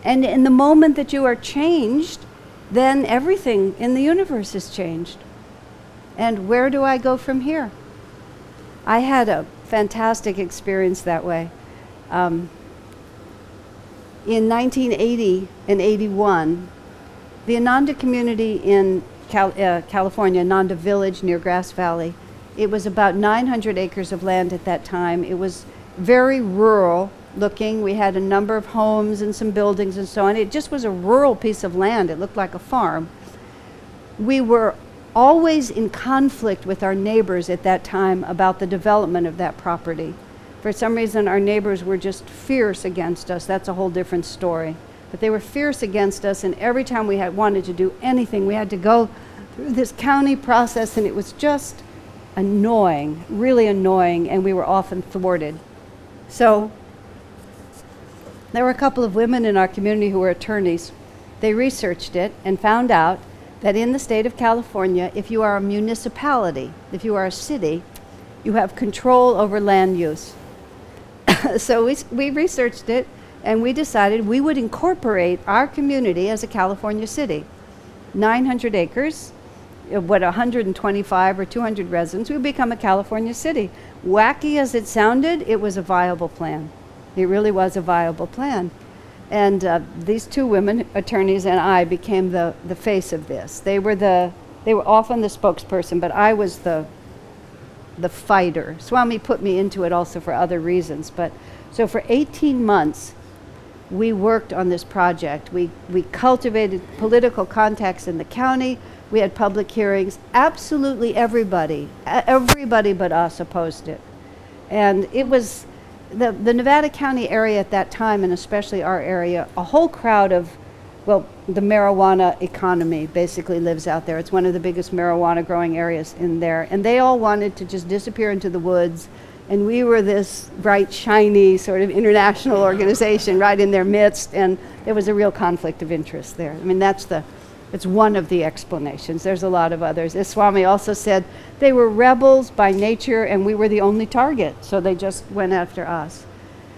And in the moment that you are changed, then everything in the universe is changed. And where do I go from here? I had a fantastic experience that way. in 1980 and 81, the Ananda community in California, Ananda Village near Grass Valley, it was about 900 acres of land at that time. It was very rural looking. We had a number of homes and some buildings and so on. It just was a rural piece of land. It looked like a farm. We were always in conflict with our neighbors at that time about the development of that property. For some reason, our neighbors were just fierce against us. That's a whole different story. But they were fierce against us, and every time we wanted to do anything, we had to go through this county process, and it was just annoying, really annoying, and we were often thwarted. So there were a couple of women in our community who were attorneys. They researched it and found out that in the state of California, if you are a municipality, if you are a city, you have control over land use. So we researched it, and we decided we would incorporate our community as a California city. 900 acres, 125 or 200 residents, we would become a California city. Wacky as it sounded, it was a viable plan. It really was a viable plan. And these two women, attorneys, and I became the face of this. They were often the spokesperson, but I was the fighter. Swami put me into it also for other reasons. But so for 18 months, we worked on this project. We cultivated political contacts in the county. We had public hearings. Absolutely everybody but us opposed it. And it was the Nevada County area at that time, and especially our area, a whole crowd of, well, the marijuana economy basically lives out there. It's one of the biggest marijuana growing areas in there. And they all wanted to just disappear into the woods. And we were this bright, shiny sort of international organization right in their midst. And there was a real conflict of interest there. I mean, it's one of the explanations. There's a lot of others. As Swami also said, they were rebels by nature, and we were the only target. So they just went after us.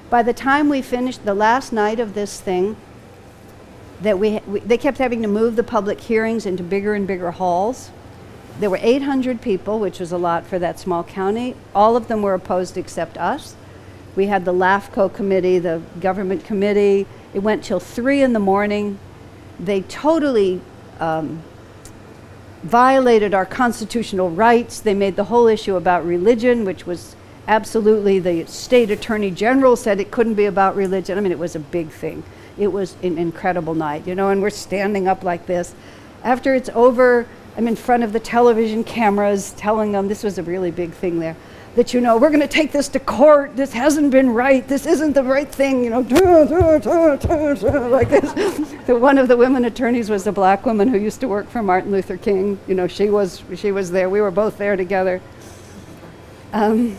By the time we finished the last night of this thing, they kept having to move the public hearings into bigger and bigger halls. There were 800 people, which was a lot for that small county. All of them were opposed except us. We had the LAFCO committee, the government committee. It went till 3 a.m. They totally violated our constitutional rights. They made the whole issue about religion, which was absolutely, the state attorney general said it couldn't be about religion. I mean, it was a big thing. It was an incredible night, and we're standing up like this. After it's over, I'm in front of the television cameras telling them, this was a really big thing there, that, we're going to take this to court. This hasn't been right. This isn't the right thing, like this. One of the women attorneys was a black woman who used to work for Martin Luther King. She was there. We were both there together. The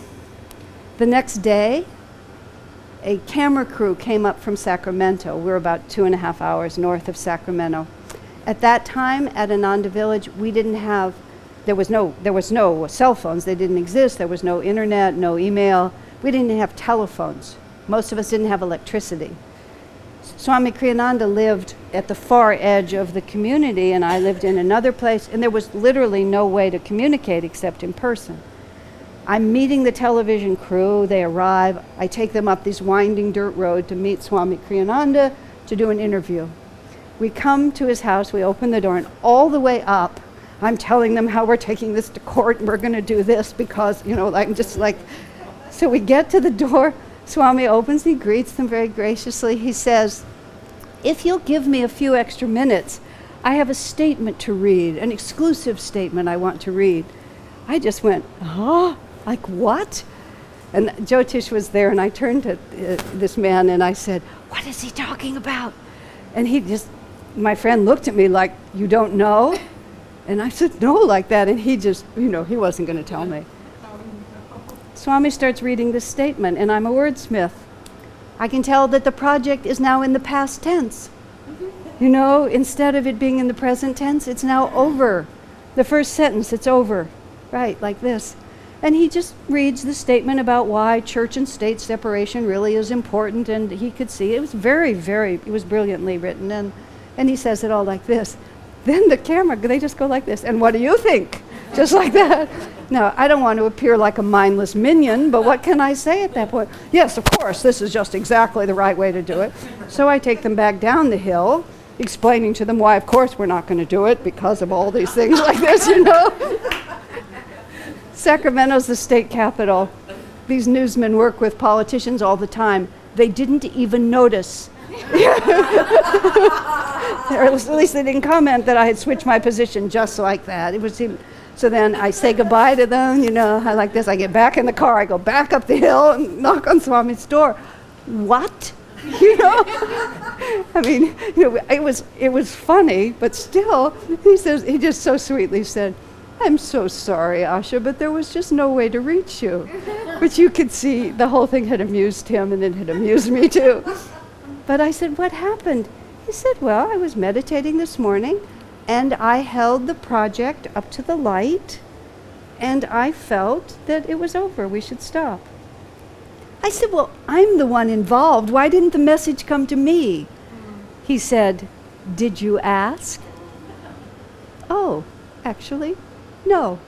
next day, a camera crew came up from Sacramento. We were about 2.5 hours north of Sacramento. At that time, at Ananda Village, there was no cell phones. They didn't exist. There was no internet, no email. We didn't have telephones. Most of us didn't have electricity. Swami Kriyananda lived at the far edge of the community, and I lived in another place, and there was literally no way to communicate except in person. I'm meeting the television crew. They arrive. I take them up this winding dirt road to meet Swami Kriyananda to do an interview. We come to his house. We open the door, and all the way up, I'm telling them how we're taking this to court, and we're going to do this because, so we get to the door. Swami opens. He greets them very graciously. He says, if you'll give me a few extra minutes, I have a statement to read, an exclusive statement I want to read. I just went, like what? And Jyotish was there, and I turned to this man and I said, what is he talking about? And my friend looked at me like, you don't know? And I said, no, like that. And he just, he wasn't going to tell me. Swami starts reading this statement, and I'm a wordsmith. I can tell that the project is now in the past tense. Instead of it being in the present tense, it's now over. The first sentence, it's over. Right, like this. And he just reads the statement about why church and state separation really is important, and he could see it was it was brilliantly written, and he says it all like this. Then the camera, they just go like this, and what do you think? Just like that. Now, I don't want to appear like a mindless minion, but what can I say at that point? Yes, of course, this is just exactly the right way to do it. So I take them back down the hill, explaining to them why, of course, we're not going to do it because of all these things like this, you know. Sacramento's the state capital. These newsmen work with politicians all the time. They didn't even notice. Or at least they didn't comment that I had switched my position just like that. It was so then I say goodbye to them, you know, I like this. I get back in the car, I go back up the hill and knock on Swami's door. What? You know? I mean, you know, it was funny, but still, he just so sweetly said, I'm so sorry, Asha, but there was just no way to reach you. But you could see the whole thing had amused him and it had amused me too. But I said, what happened? He said, well, I was meditating this morning and I held the project up to the light and I felt that it was over, we should stop. I said, well, I'm the one involved. Why didn't the message come to me? He said, did you ask? Oh, actually, no.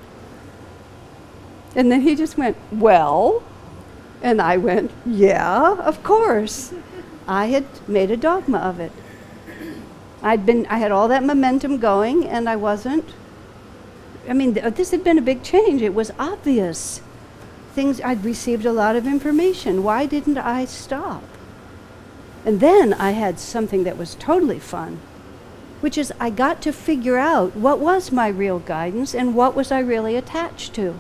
And then he just went, well, and I went, yeah, of course. I had made a dogma of it. I had all that momentum going, and I wasn't. I mean, this had been a big change. It was obvious. I'd received a lot of information. Why didn't I stop? And then I had something that was totally fun, which is I got to figure out what was my real guidance and what was I really attached to.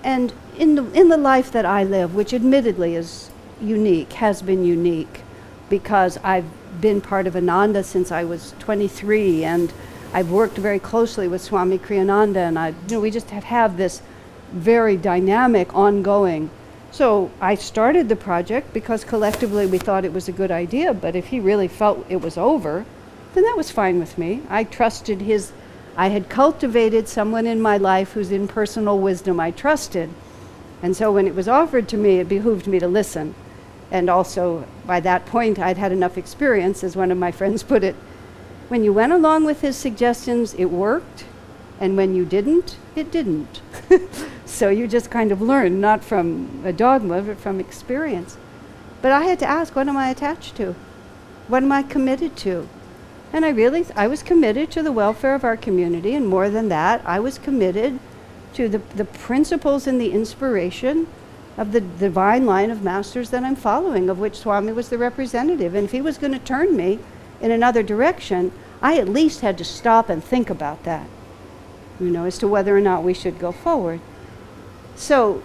And in the life that I live, which admittedly is unique, has been unique, because I've been part of Ananda since I was 23, and I've worked very closely with Swami Kriyananda, and we just have this very dynamic, ongoing. So I started the project because collectively we thought it was a good idea, but if he really felt it was over, then that was fine with me. I trusted I had cultivated someone in my life whose impersonal wisdom I trusted. And so when it was offered to me, it behooved me to listen. And also, by that point, I'd had enough experience, as one of my friends put it. When you went along with his suggestions, it worked. And when you didn't, it didn't. So you just kind of learn, not from a dogma, but from experience. But I had to ask, what am I attached to? What am I committed to? And I was committed to the welfare of our community, and more than that, I was committed to the principles and the inspiration of the divine line of masters that I'm following, of which Swami was the representative. And if he was going to turn me in another direction, I at least had to stop and think about that, as to whether or not we should go forward. So,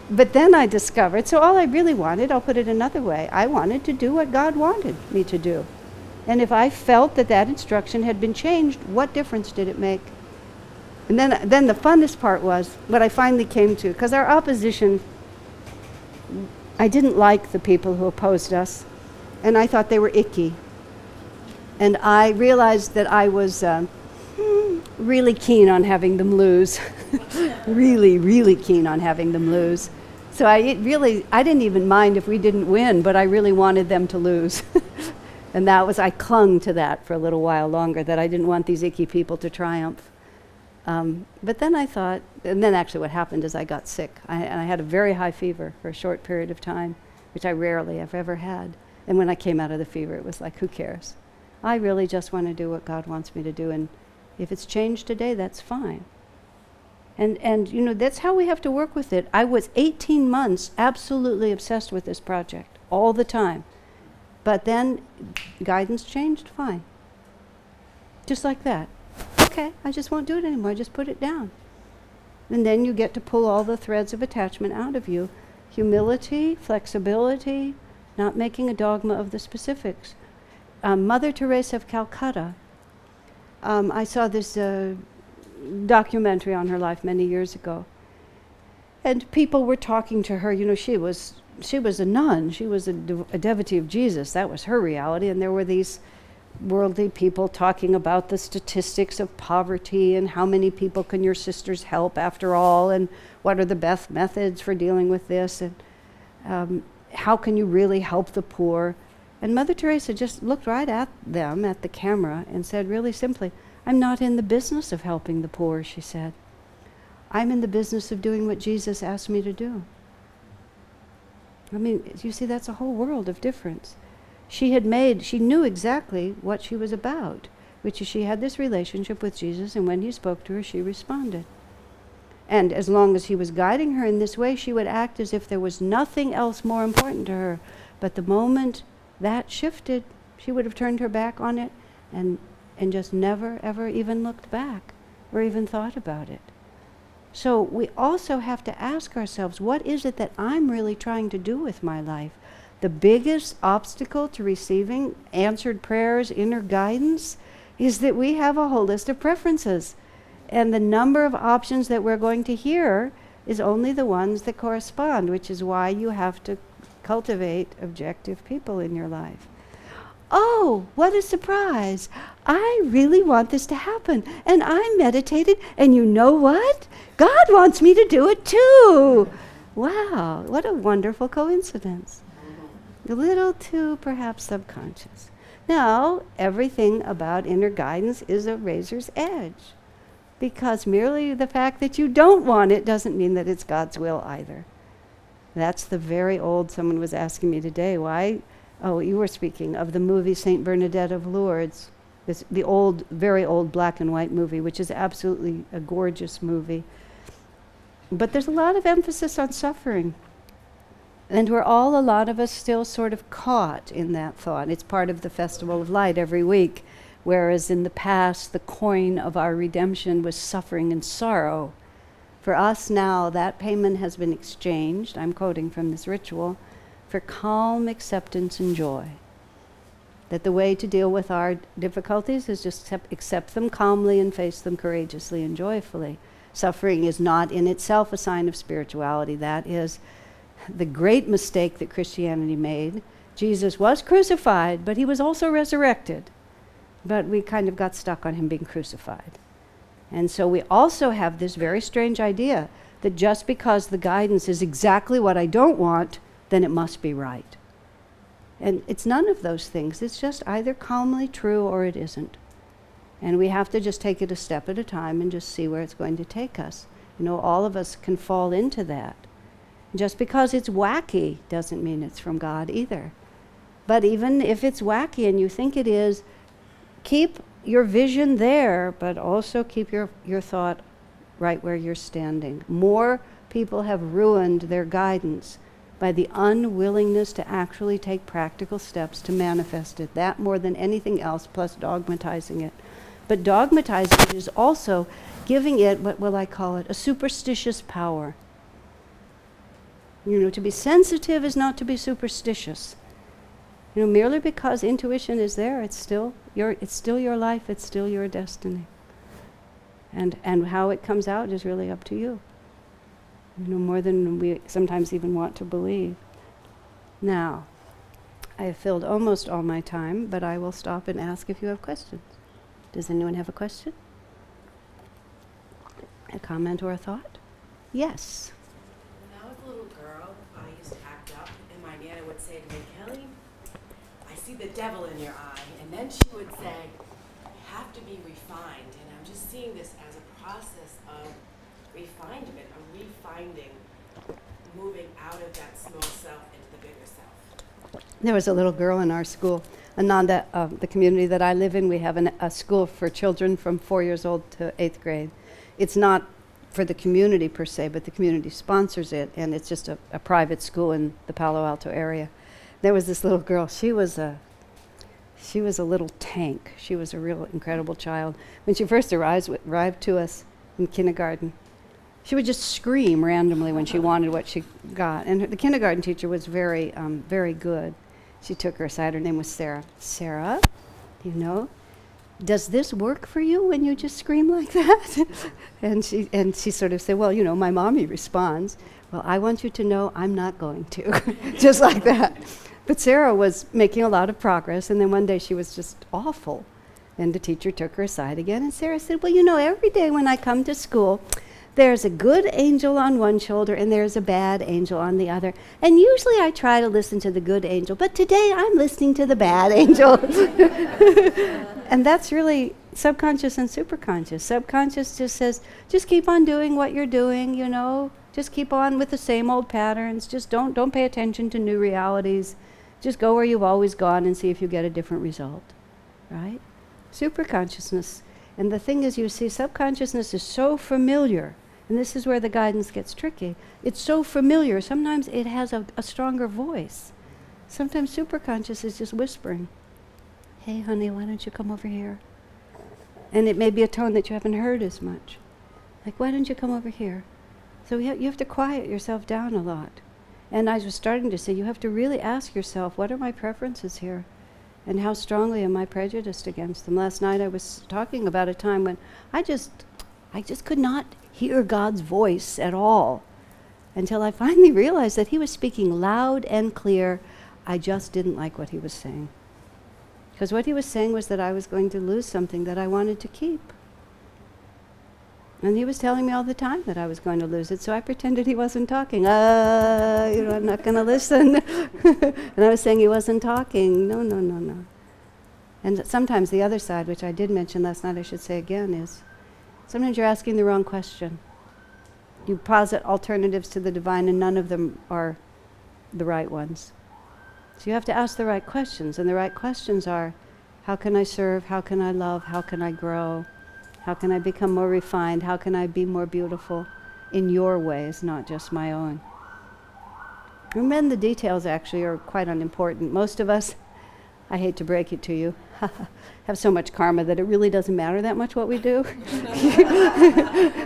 but then I discovered, so all I really wanted, I'll put it another way, I wanted to do what God wanted me to do. And if I felt that instruction had been changed, what difference did it make? And then the funnest part was what I finally came to, because our opposition, I didn't like the people who opposed us, and I thought they were icky. And I realized that I was really keen on having them lose. Really, really keen on having them lose. So I didn't even mind if we didn't win, but I really wanted them to lose. And I clung to that for a little while longer, that I didn't want these icky people to triumph. But then I thought, and then actually what happened is I got sick. And I had a very high fever for a short period of time, which I rarely have ever had. And when I came out of the fever, it was like, who cares? I really just want to do what God wants me to do. And if it's changed today, that's fine. And that's how we have to work with it. I was 18 months absolutely obsessed with this project all the time. But then guidance changed, fine. Just like that. Okay, I just won't do it anymore, just put it down. And then you get to pull all the threads of attachment out of you. Humility, flexibility, not making a dogma of the specifics. Mother Teresa of Calcutta, I saw this documentary on her life many years ago. And people were talking to her, she was a nun, she was a devotee of Jesus, that was her reality, and there were these worldly people talking about the statistics of poverty and how many people can your sisters help after all, and what are the best methods for dealing with this, and how can you really help the poor. And Mother Teresa just looked right at them, at the camera, and said really simply, I'm not in the business of helping the poor, she said. I'm in the business of doing what Jesus asked me to do. I mean, you see, that's a whole world of difference. She knew exactly what she was about, which is she had this relationship with Jesus, and when he spoke to her, she responded. And as long as he was guiding her in this way, she would act as if there was nothing else more important to her. But the moment that shifted, she would have turned her back on it and just never, ever even looked back or even thought about it. So we also have to ask ourselves, what is it that I'm really trying to do with my life? The biggest obstacle to receiving answered prayers, inner guidance, is that we have a whole list of preferences. And the number of options that we're going to hear is only the ones that correspond, which is why you have to cultivate objective people in your life. Oh, what a surprise. I really want this to happen. And I meditated, and you know what? God wants me to do it too. Wow, what a wonderful coincidence. A little too, perhaps, subconscious. Now, everything about inner guidance is a razor's edge, because merely the fact that you don't want it doesn't mean that it's God's will either. That's the very old, someone was asking me today, why? Oh, you were speaking of the movie Saint Bernadette of Lourdes, the old, very old black and white movie, which is absolutely a gorgeous movie. But there's a lot of emphasis on suffering. And we're all, a lot of us, still sort of caught in that thought. It's part of the Festival of Light every week, whereas in the past, the coin of our redemption was suffering and sorrow. For us now, that payment has been exchanged, I'm quoting from this ritual, for calm acceptance and joy. That the way to deal with our difficulties is just accept them calmly and face them courageously and joyfully. Suffering is not in itself a sign of spirituality. That is the great mistake that Christianity made. Jesus was crucified, but he was also resurrected. But we kind of got stuck on him being crucified. And so we also have this very strange idea that just because the guidance is exactly what I don't want, then it must be right. And it's none of those things. It's just either calmly true or it isn't. And we have to just take it a step at a time and just see where it's going to take us. You know, all of us can fall into that. Just because it's wacky doesn't mean it's from God either. But even if it's wacky and you think it is, keep your vision there, but also keep your thought right where you're standing. More people have ruined their guidance by the unwillingness to actually take practical steps to manifest it. That more than anything else, plus dogmatizing it. But dogmatizing it is also giving it, what will I call it, a superstitious power. You know, to be sensitive is not to be superstitious. You know, merely because intuition is there, it's still your life, it's still your destiny. And how it comes out is really up to you. You know, more than we sometimes even want to believe. Now, I have filled almost all my time, but I will stop and ask if you have questions. Does anyone have a question? A comment or a thought? Yes. When I was a little girl, I used to act up, and my Nana would say to me, Kelly, I see the devil in your eye. And then she would say, you have to be refined. And I'm just seeing this as a process of refinement, of refinding, moving out of that small self into the bigger self. There was a little girl in our school. Ananda, the community that I live in, we have a school for children from 4 years old to 8th grade. It's not for the community per se, but the community sponsors it, and it's just a private school in the Palo Alto area. There was this little girl. She was a little tank. She was a real incredible child. When she first arrived to us in kindergarten, she would just scream randomly when she wanted what she got. And the kindergarten teacher was very, very good. She took her aside. Her name was Sarah. Sarah, you know, does this work for you when you just scream like that? and she sort of said, well, you know, my mommy responds. Well, I want you to know I'm not going to. Just like that. But Sarah was making a lot of progress, and then one day she was just awful. And the teacher took her aside again, and Sarah said, well, you know, every day when I come to school, there's a good angel on one shoulder and there's a bad angel on the other. And usually I try to listen to the good angel, but today I'm listening to the bad angel. And that's really subconscious and superconscious. Subconscious just says, just keep on doing what you're doing, you know. Just keep on with the same old patterns. Just don't pay attention to new realities. Just go where you've always gone and see if you get a different result, right? Superconsciousness. And the thing is, you see, subconsciousness is so familiar, and this is where the guidance gets tricky. It's so familiar. Sometimes it has a stronger voice. Sometimes superconscious is just whispering. Hey, honey, why don't you come over here? And it may be a tone that you haven't heard as much. Like, why don't you come over here? So you have to quiet yourself down a lot. And I was starting to say, you have to really ask yourself, what are my preferences here? And how strongly am I prejudiced against them? Last night I was talking about a time when I just could not hear God's voice at all until I finally realized that he was speaking loud and clear. I just didn't like what he was saying. Because what he was saying was that I was going to lose something that I wanted to keep. And he was telling me all the time that I was going to lose it, so I pretended he wasn't talking. I'm not going to listen. And I was saying he wasn't talking. No. And sometimes the other side, which I did mention last night, I should say again, is sometimes you're asking the wrong question. You posit alternatives to the divine, and none of them are the right ones. So you have to ask the right questions, and the right questions are, how can I serve? How can I love? How can I grow? How can I become more refined? How can I be more beautiful in your ways, not just my own? And then the details actually are quite unimportant. Most of us, I hate to break it to you, have so much karma that it really doesn't matter that much what we do.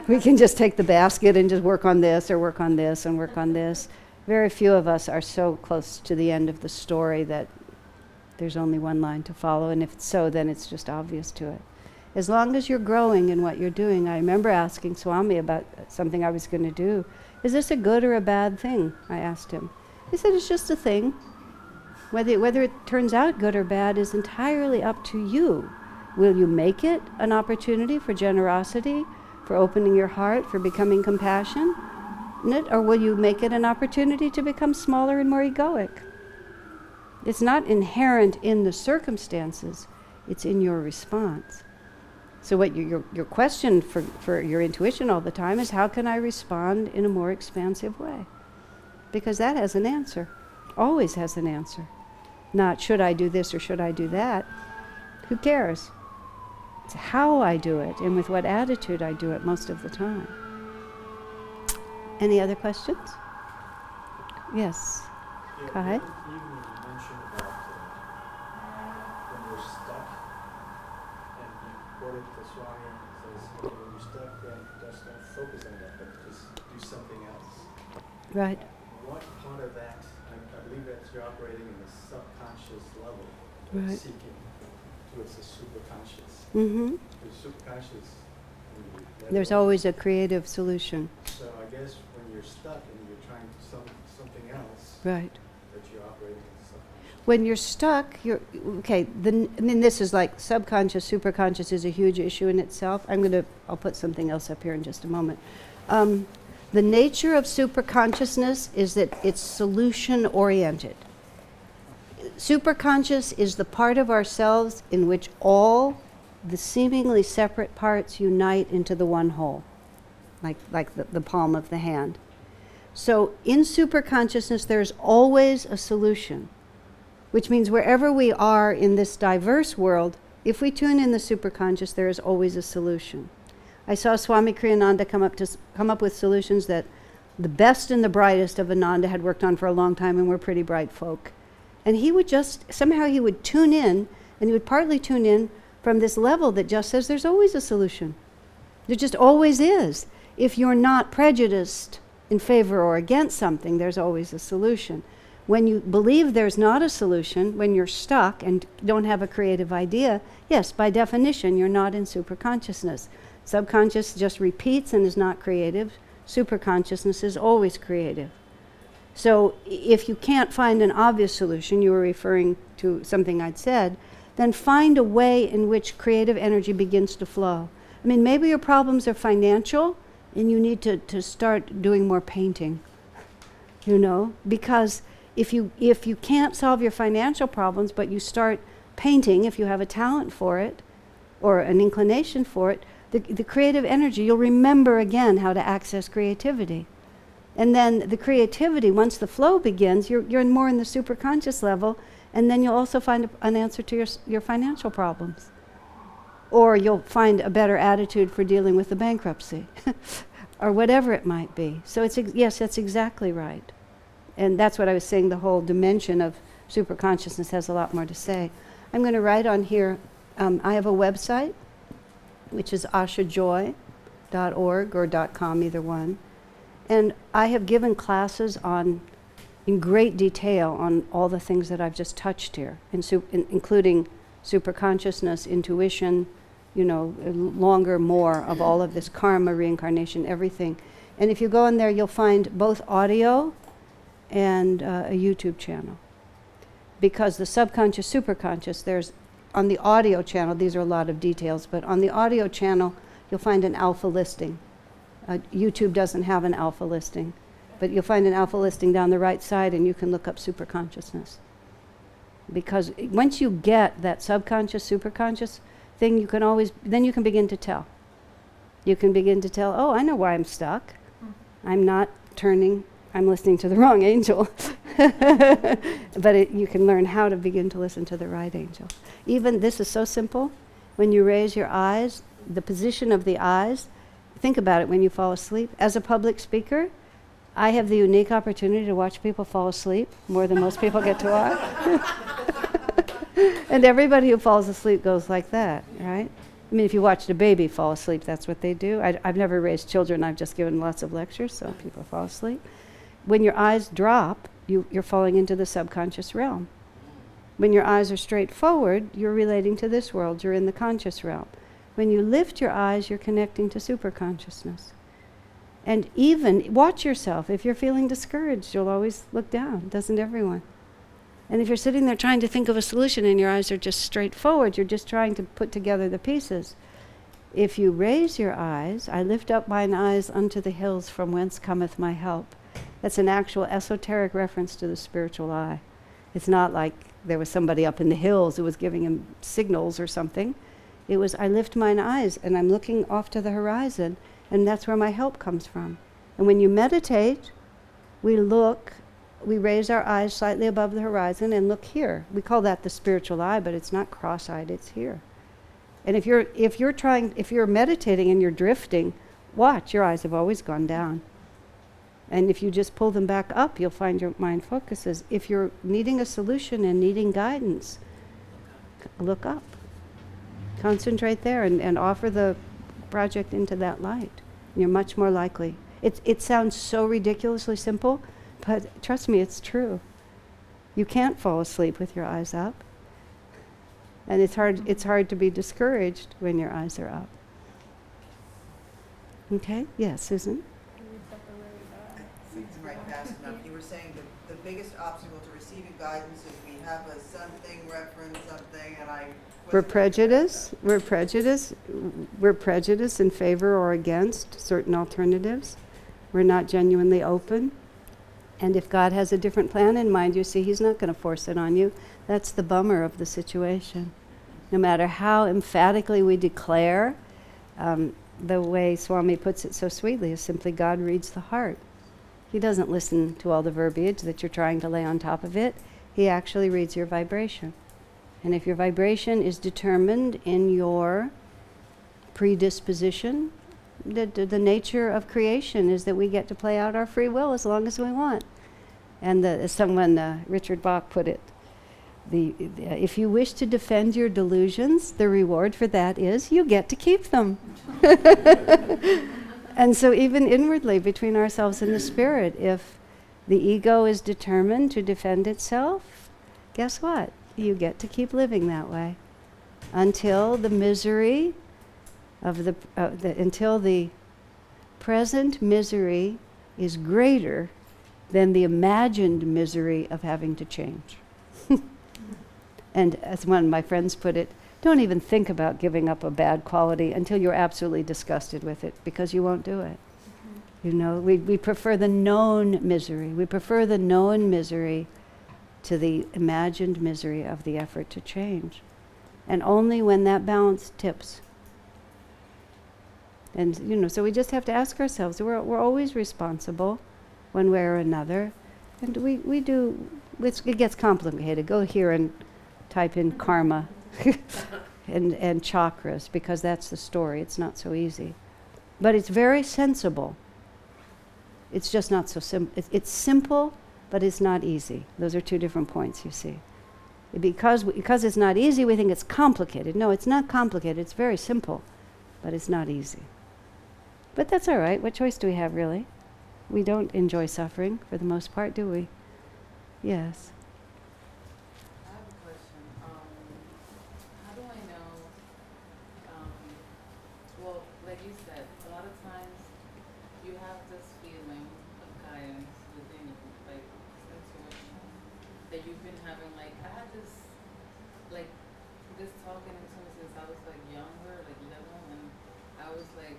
We can just take the basket and just work on this or work on this and work on this. Very few of us are so close to the end of the story that there's only one line to follow, and if it's so, then it's just obvious to it. As long as you're growing in what you're doing, I remember asking Swami about something I was going to do. Is this a good or a bad thing? I asked him. He said, it's just a thing. Whether it turns out good or bad is entirely up to you. Will you make it an opportunity for generosity, for opening your heart, for becoming compassionate? Or will you make it an opportunity to become smaller and more egoic? It's not inherent in the circumstances. It's in your response. So what your question for your intuition all the time is, how can I respond in a more expansive way? Because that has an answer, always has an answer. Not should I do this or should I do that? Who cares? It's how I do it and with what attitude I do it most of the time. Any other questions? Yes. Yeah, Kai? even you mentioned about when you're stuck, and you quoted the Swami says, okay, when you're stuck, then just don't focus on that, but just do something else. Right. What part of that, I believe that you're operating in the subconscious level, Right. seeking towards the superconscious. Mm-hmm. The superconscious, There's always a creative solution. So I guess when you're stuck and you're trying something else, Right. that you're operating in the subconscious. When you're stuck, this is like subconscious, superconscious is a huge issue in itself. I'll put something else up here in just a moment. The nature of superconsciousness is that it's solution-oriented. Superconscious is the part of ourselves in which all the seemingly separate parts unite into the one whole, like the palm of the hand. So in superconsciousness, there's always a solution, which means wherever we are in this diverse world, if we tune in the superconscious, there is always a solution. I saw Swami Kriyananda come up with solutions that the best and the brightest of Ananda had worked on for a long time and were pretty bright folk. And he would somehow he would tune in, and he would partly tune in from this level that just says there's always a solution. There just always is. If you're not prejudiced in favor or against something, there's always a solution. When you believe there's not a solution, when you're stuck and don't have a creative idea, yes, by definition, you're not in superconsciousness. Subconscious just repeats and is not creative. Superconsciousness is always creative. So if you can't find an obvious solution, you were referring to something I'd said, then find a way in which creative energy begins to flow. I mean, maybe your problems are financial and you need to start doing more painting, because if you can't solve your financial problems, but you start painting, if you have a talent for it, or an inclination for it, the creative energy, you'll remember again how to access creativity. And then the creativity, once the flow begins, you're more in the superconscious level, and then you'll also find an answer to your financial problems. Or you'll find a better attitude for dealing with the bankruptcy, or whatever it might be. So yes, that's exactly right. And that's what I was saying, the whole dimension of superconsciousness has a lot more to say. I'm going to write on here, I have a website, which is ashajoy.org or .com, either one. And I have given classes in great detail on all the things that I've just touched here, including superconsciousness, intuition, longer, more of all of this karma, reincarnation, everything. And if you go in there, you'll find both audio and a YouTube channel. Because the subconscious, superconscious, there's, on the audio channel, these are a lot of details, but on the audio channel, you'll find an alpha listing. YouTube doesn't have an alpha listing, but you'll find an alpha listing down the right side, and you can look up superconsciousness. Because once you get that subconscious, superconscious thing, then you can begin to tell. You can begin to tell, oh, I know why I'm stuck. I'm not turning, I'm listening to the wrong angel. But you can learn how to begin to listen to the right angel. Even, this is so simple, when you raise your eyes, the position of the eyes, think about it when you fall asleep. As a public speaker, I have the unique opportunity to watch people fall asleep more than most people get to watch. And everybody who falls asleep goes like that, right? I mean, if you watched a baby fall asleep, that's what they do. I've never raised children. I've just given lots of lectures, so people fall asleep. When your eyes drop, you're falling into the subconscious realm. When your eyes are straight forward, you're relating to this world. You're in the conscious realm. When you lift your eyes, you're connecting to superconsciousness. And even, watch yourself. If you're feeling discouraged, you'll always look down. Doesn't everyone? And if you're sitting there trying to think of a solution and your eyes are just straight forward, you're just trying to put together the pieces. If you raise your eyes, I lift up mine eyes unto the hills from whence cometh my help. That's an actual esoteric reference to the spiritual eye. It's not like there was somebody up in the hills who was giving him signals or something. It was, I lift mine eyes and I'm looking off to the horizon, and that's where my help comes from. And when you meditate, we raise our eyes slightly above the horizon and look here. We call that the spiritual eye, but it's not cross-eyed, it's here. And if you're meditating and you're drifting, watch, your eyes have always gone down. And if you just pull them back up, you'll find your mind focuses. If you're needing a solution and needing guidance, look up. Concentrate there and offer the project into that light. You're much more likely. It sounds so ridiculously simple, but trust me, it's true. You can't fall asleep with your eyes up. And it's hard to be discouraged when your eyes are up. Okay? Yes, Susan? Right, fast enough. You were saying the biggest obstacle to receiving guidance is we have a something, reference something, and We're prejudiced. We're prejudiced in favor or against certain alternatives. We're not genuinely open. And if God has a different plan in mind, you see, He's not going to force it on you. That's the bummer of the situation. No matter how emphatically we declare, the way Swami puts it so sweetly is simply God reads the heart. He doesn't listen to all the verbiage that you're trying to lay on top of it. He actually reads your vibration. And if your vibration is determined in your predisposition, the nature of creation is that we get to play out our free will as long as we want. And as someone, Richard Bach put it, if you wish to defend your delusions, the reward for that is you get to keep them. And so even inwardly, between ourselves and the spirit, if the ego is determined to defend itself, guess what? You get to keep living that way until the misery of until the present misery is greater than the imagined misery of having to change. And as one of my friends put it, don't even think about giving up a bad quality until you're absolutely disgusted with it, because you won't do it. You know, we prefer the known misery. We prefer the known misery to the imagined misery of the effort to change. And only when that balance tips. And, so we just have to ask ourselves, we're always responsible one way or another. And we do, it gets complicated. Go here and type in karma and chakras, because that's the story. It's not so easy. But it's very sensible. It's just not so simple. It's simple, but it's not easy. Those are two different points, you see. Because it's not easy, we think it's complicated. No, it's not complicated. It's very simple, but it's not easy. But that's all right. What choice do we have, really? We don't enjoy suffering for the most part, do we? Yes. I have a question. How do I know, well, like you said, a lot of times you have this feeling of guidance within you, like intuition, that you've been having, like, I had this, like, this talking to me since I was, like, younger, like, little, and I was, like,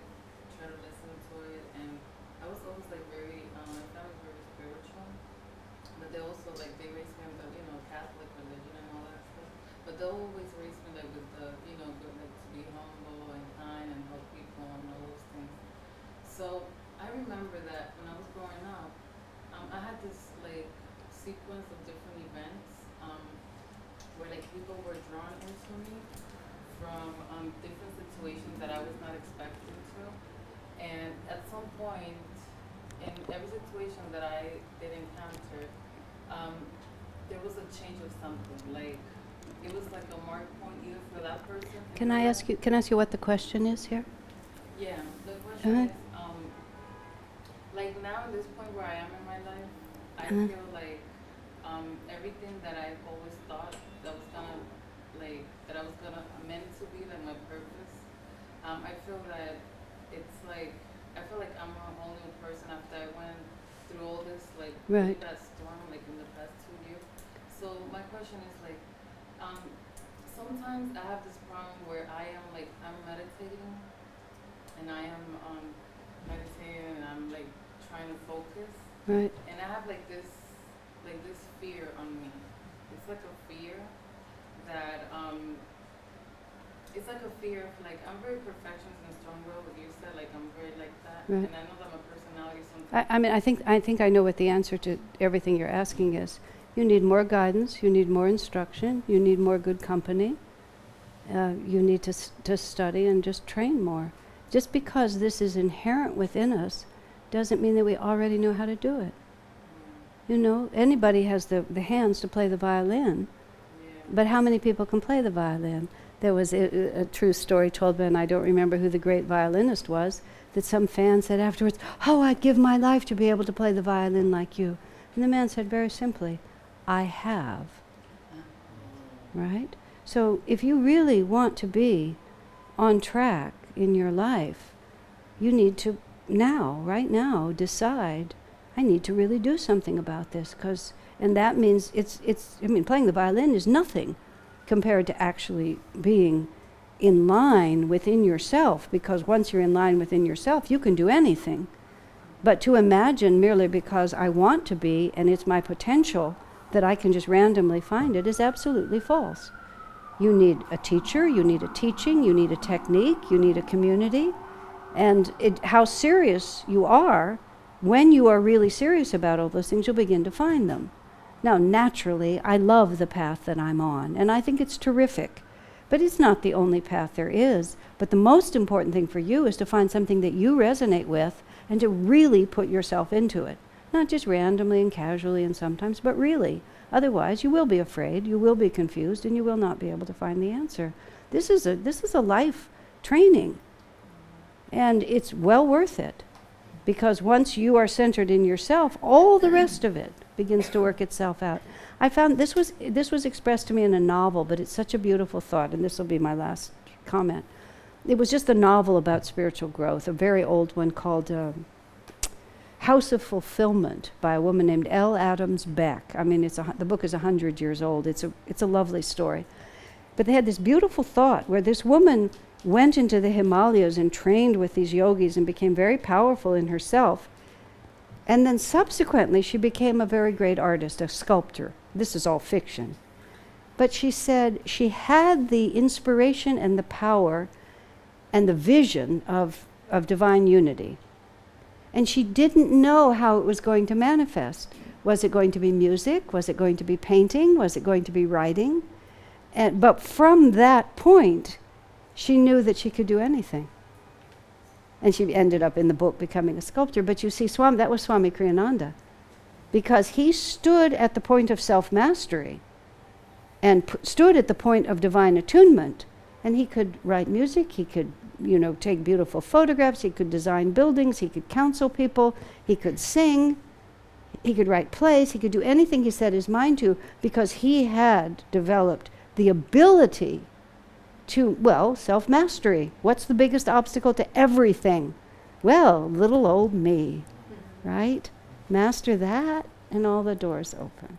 trying to listen to it, and I was always, like, very, my family was very spiritual, but they also, like, they raised me in the, Catholic religion and all that stuff, but they always raised me, like, with the, good, like, to be humble and kind and help people and all those things. So I remember that when I was growing up, I had this, like, sequence of different events, where, like, people were drawn into me from different situations that I was not expecting to. And at some point, in every situation that I did encounter, there was a change of something. Like, it was like a mark point either for that person. Can I ask you what the question is here? Yeah, the question is, like, now at this point where I am in my life, I feel like everything that I've always thought that was gonna, like, that I was gonna meant to be, like, my purpose, I feel that it's like, I feel like I'm a whole new person after I went through all this, like, really bad storm, like, in the past 2 years. So my question is, like, sometimes I have this problem where I am, like, I'm meditating, and I am meditating, and I'm, like, trying to focus. Right. And I have, like, this fear on me. It's like a fear that, it's like a fear of, like, I'm very perfectionist and strong-willed, like you said, like, I'm very like that. Right. And I know that my personality sometimes. I mean, I think I know what the answer to everything you're asking is. You need more guidance, you need more instruction, you need more good company, you need to study and just train more. Just because this is inherent within us doesn't mean that we already know how to do it. Anybody has the hands to play the violin, but how many people can play the violin? There was a true story told by, and I don't remember who the great violinist was, that some fan said afterwards, "Oh, I'd give my life to be able to play the violin like you." And the man said very simply, "I have." Right? So if you really want to be on track in your life, you need to right now, decide, I need to really do something about this, and that means playing the violin is nothing compared to actually being in line within yourself, because once you're in line within yourself, you can do anything. But to imagine merely because I want to be, and it's my potential, that I can just randomly find it is absolutely false. You need a teacher, you need a teaching, you need a technique, you need a community, and how serious you are, when you are really serious about all those things, you'll begin to find them. Now, naturally, I love the path that I'm on, and I think it's terrific. But it's not the only path there is. But the most important thing for you is to find something that you resonate with and to really put yourself into it. Not just randomly and casually and sometimes, but really. Otherwise, you will be afraid, you will be confused, and you will not be able to find the answer. This is a life training. And it's well worth it. Because once you are centered in yourself, all the rest of it begins to work itself out. I found this was expressed to me in a novel, but it's such a beautiful thought, and this will be my last comment. It was just a novel about spiritual growth, a very old one called House of Fulfillment by a woman named L. Adams Beck. I mean, the book is 100 years old. It's a lovely story. But they had this beautiful thought where this woman went into the Himalayas and trained with these yogis and became very powerful in herself. And then subsequently, she became a very great artist, a sculptor. This is all fiction. But she said she had the inspiration and the power and the vision of divine unity. And she didn't know how it was going to manifest. Was it going to be music? Was it going to be painting? Was it going to be writing? But from that point, she knew that she could do anything. And she ended up in the book becoming a sculptor. But you see, that was Swami Kriyananda. Because he stood at the point of self-mastery and stood at the point of divine attunement. And he could write music, he could, take beautiful photographs, he could design buildings, he could counsel people, he could sing, he could write plays, he could do anything he set his mind to, because he had developed the ability to, self-mastery. What's the biggest obstacle to everything? Well, little old me, right? Master that, and all the doors open.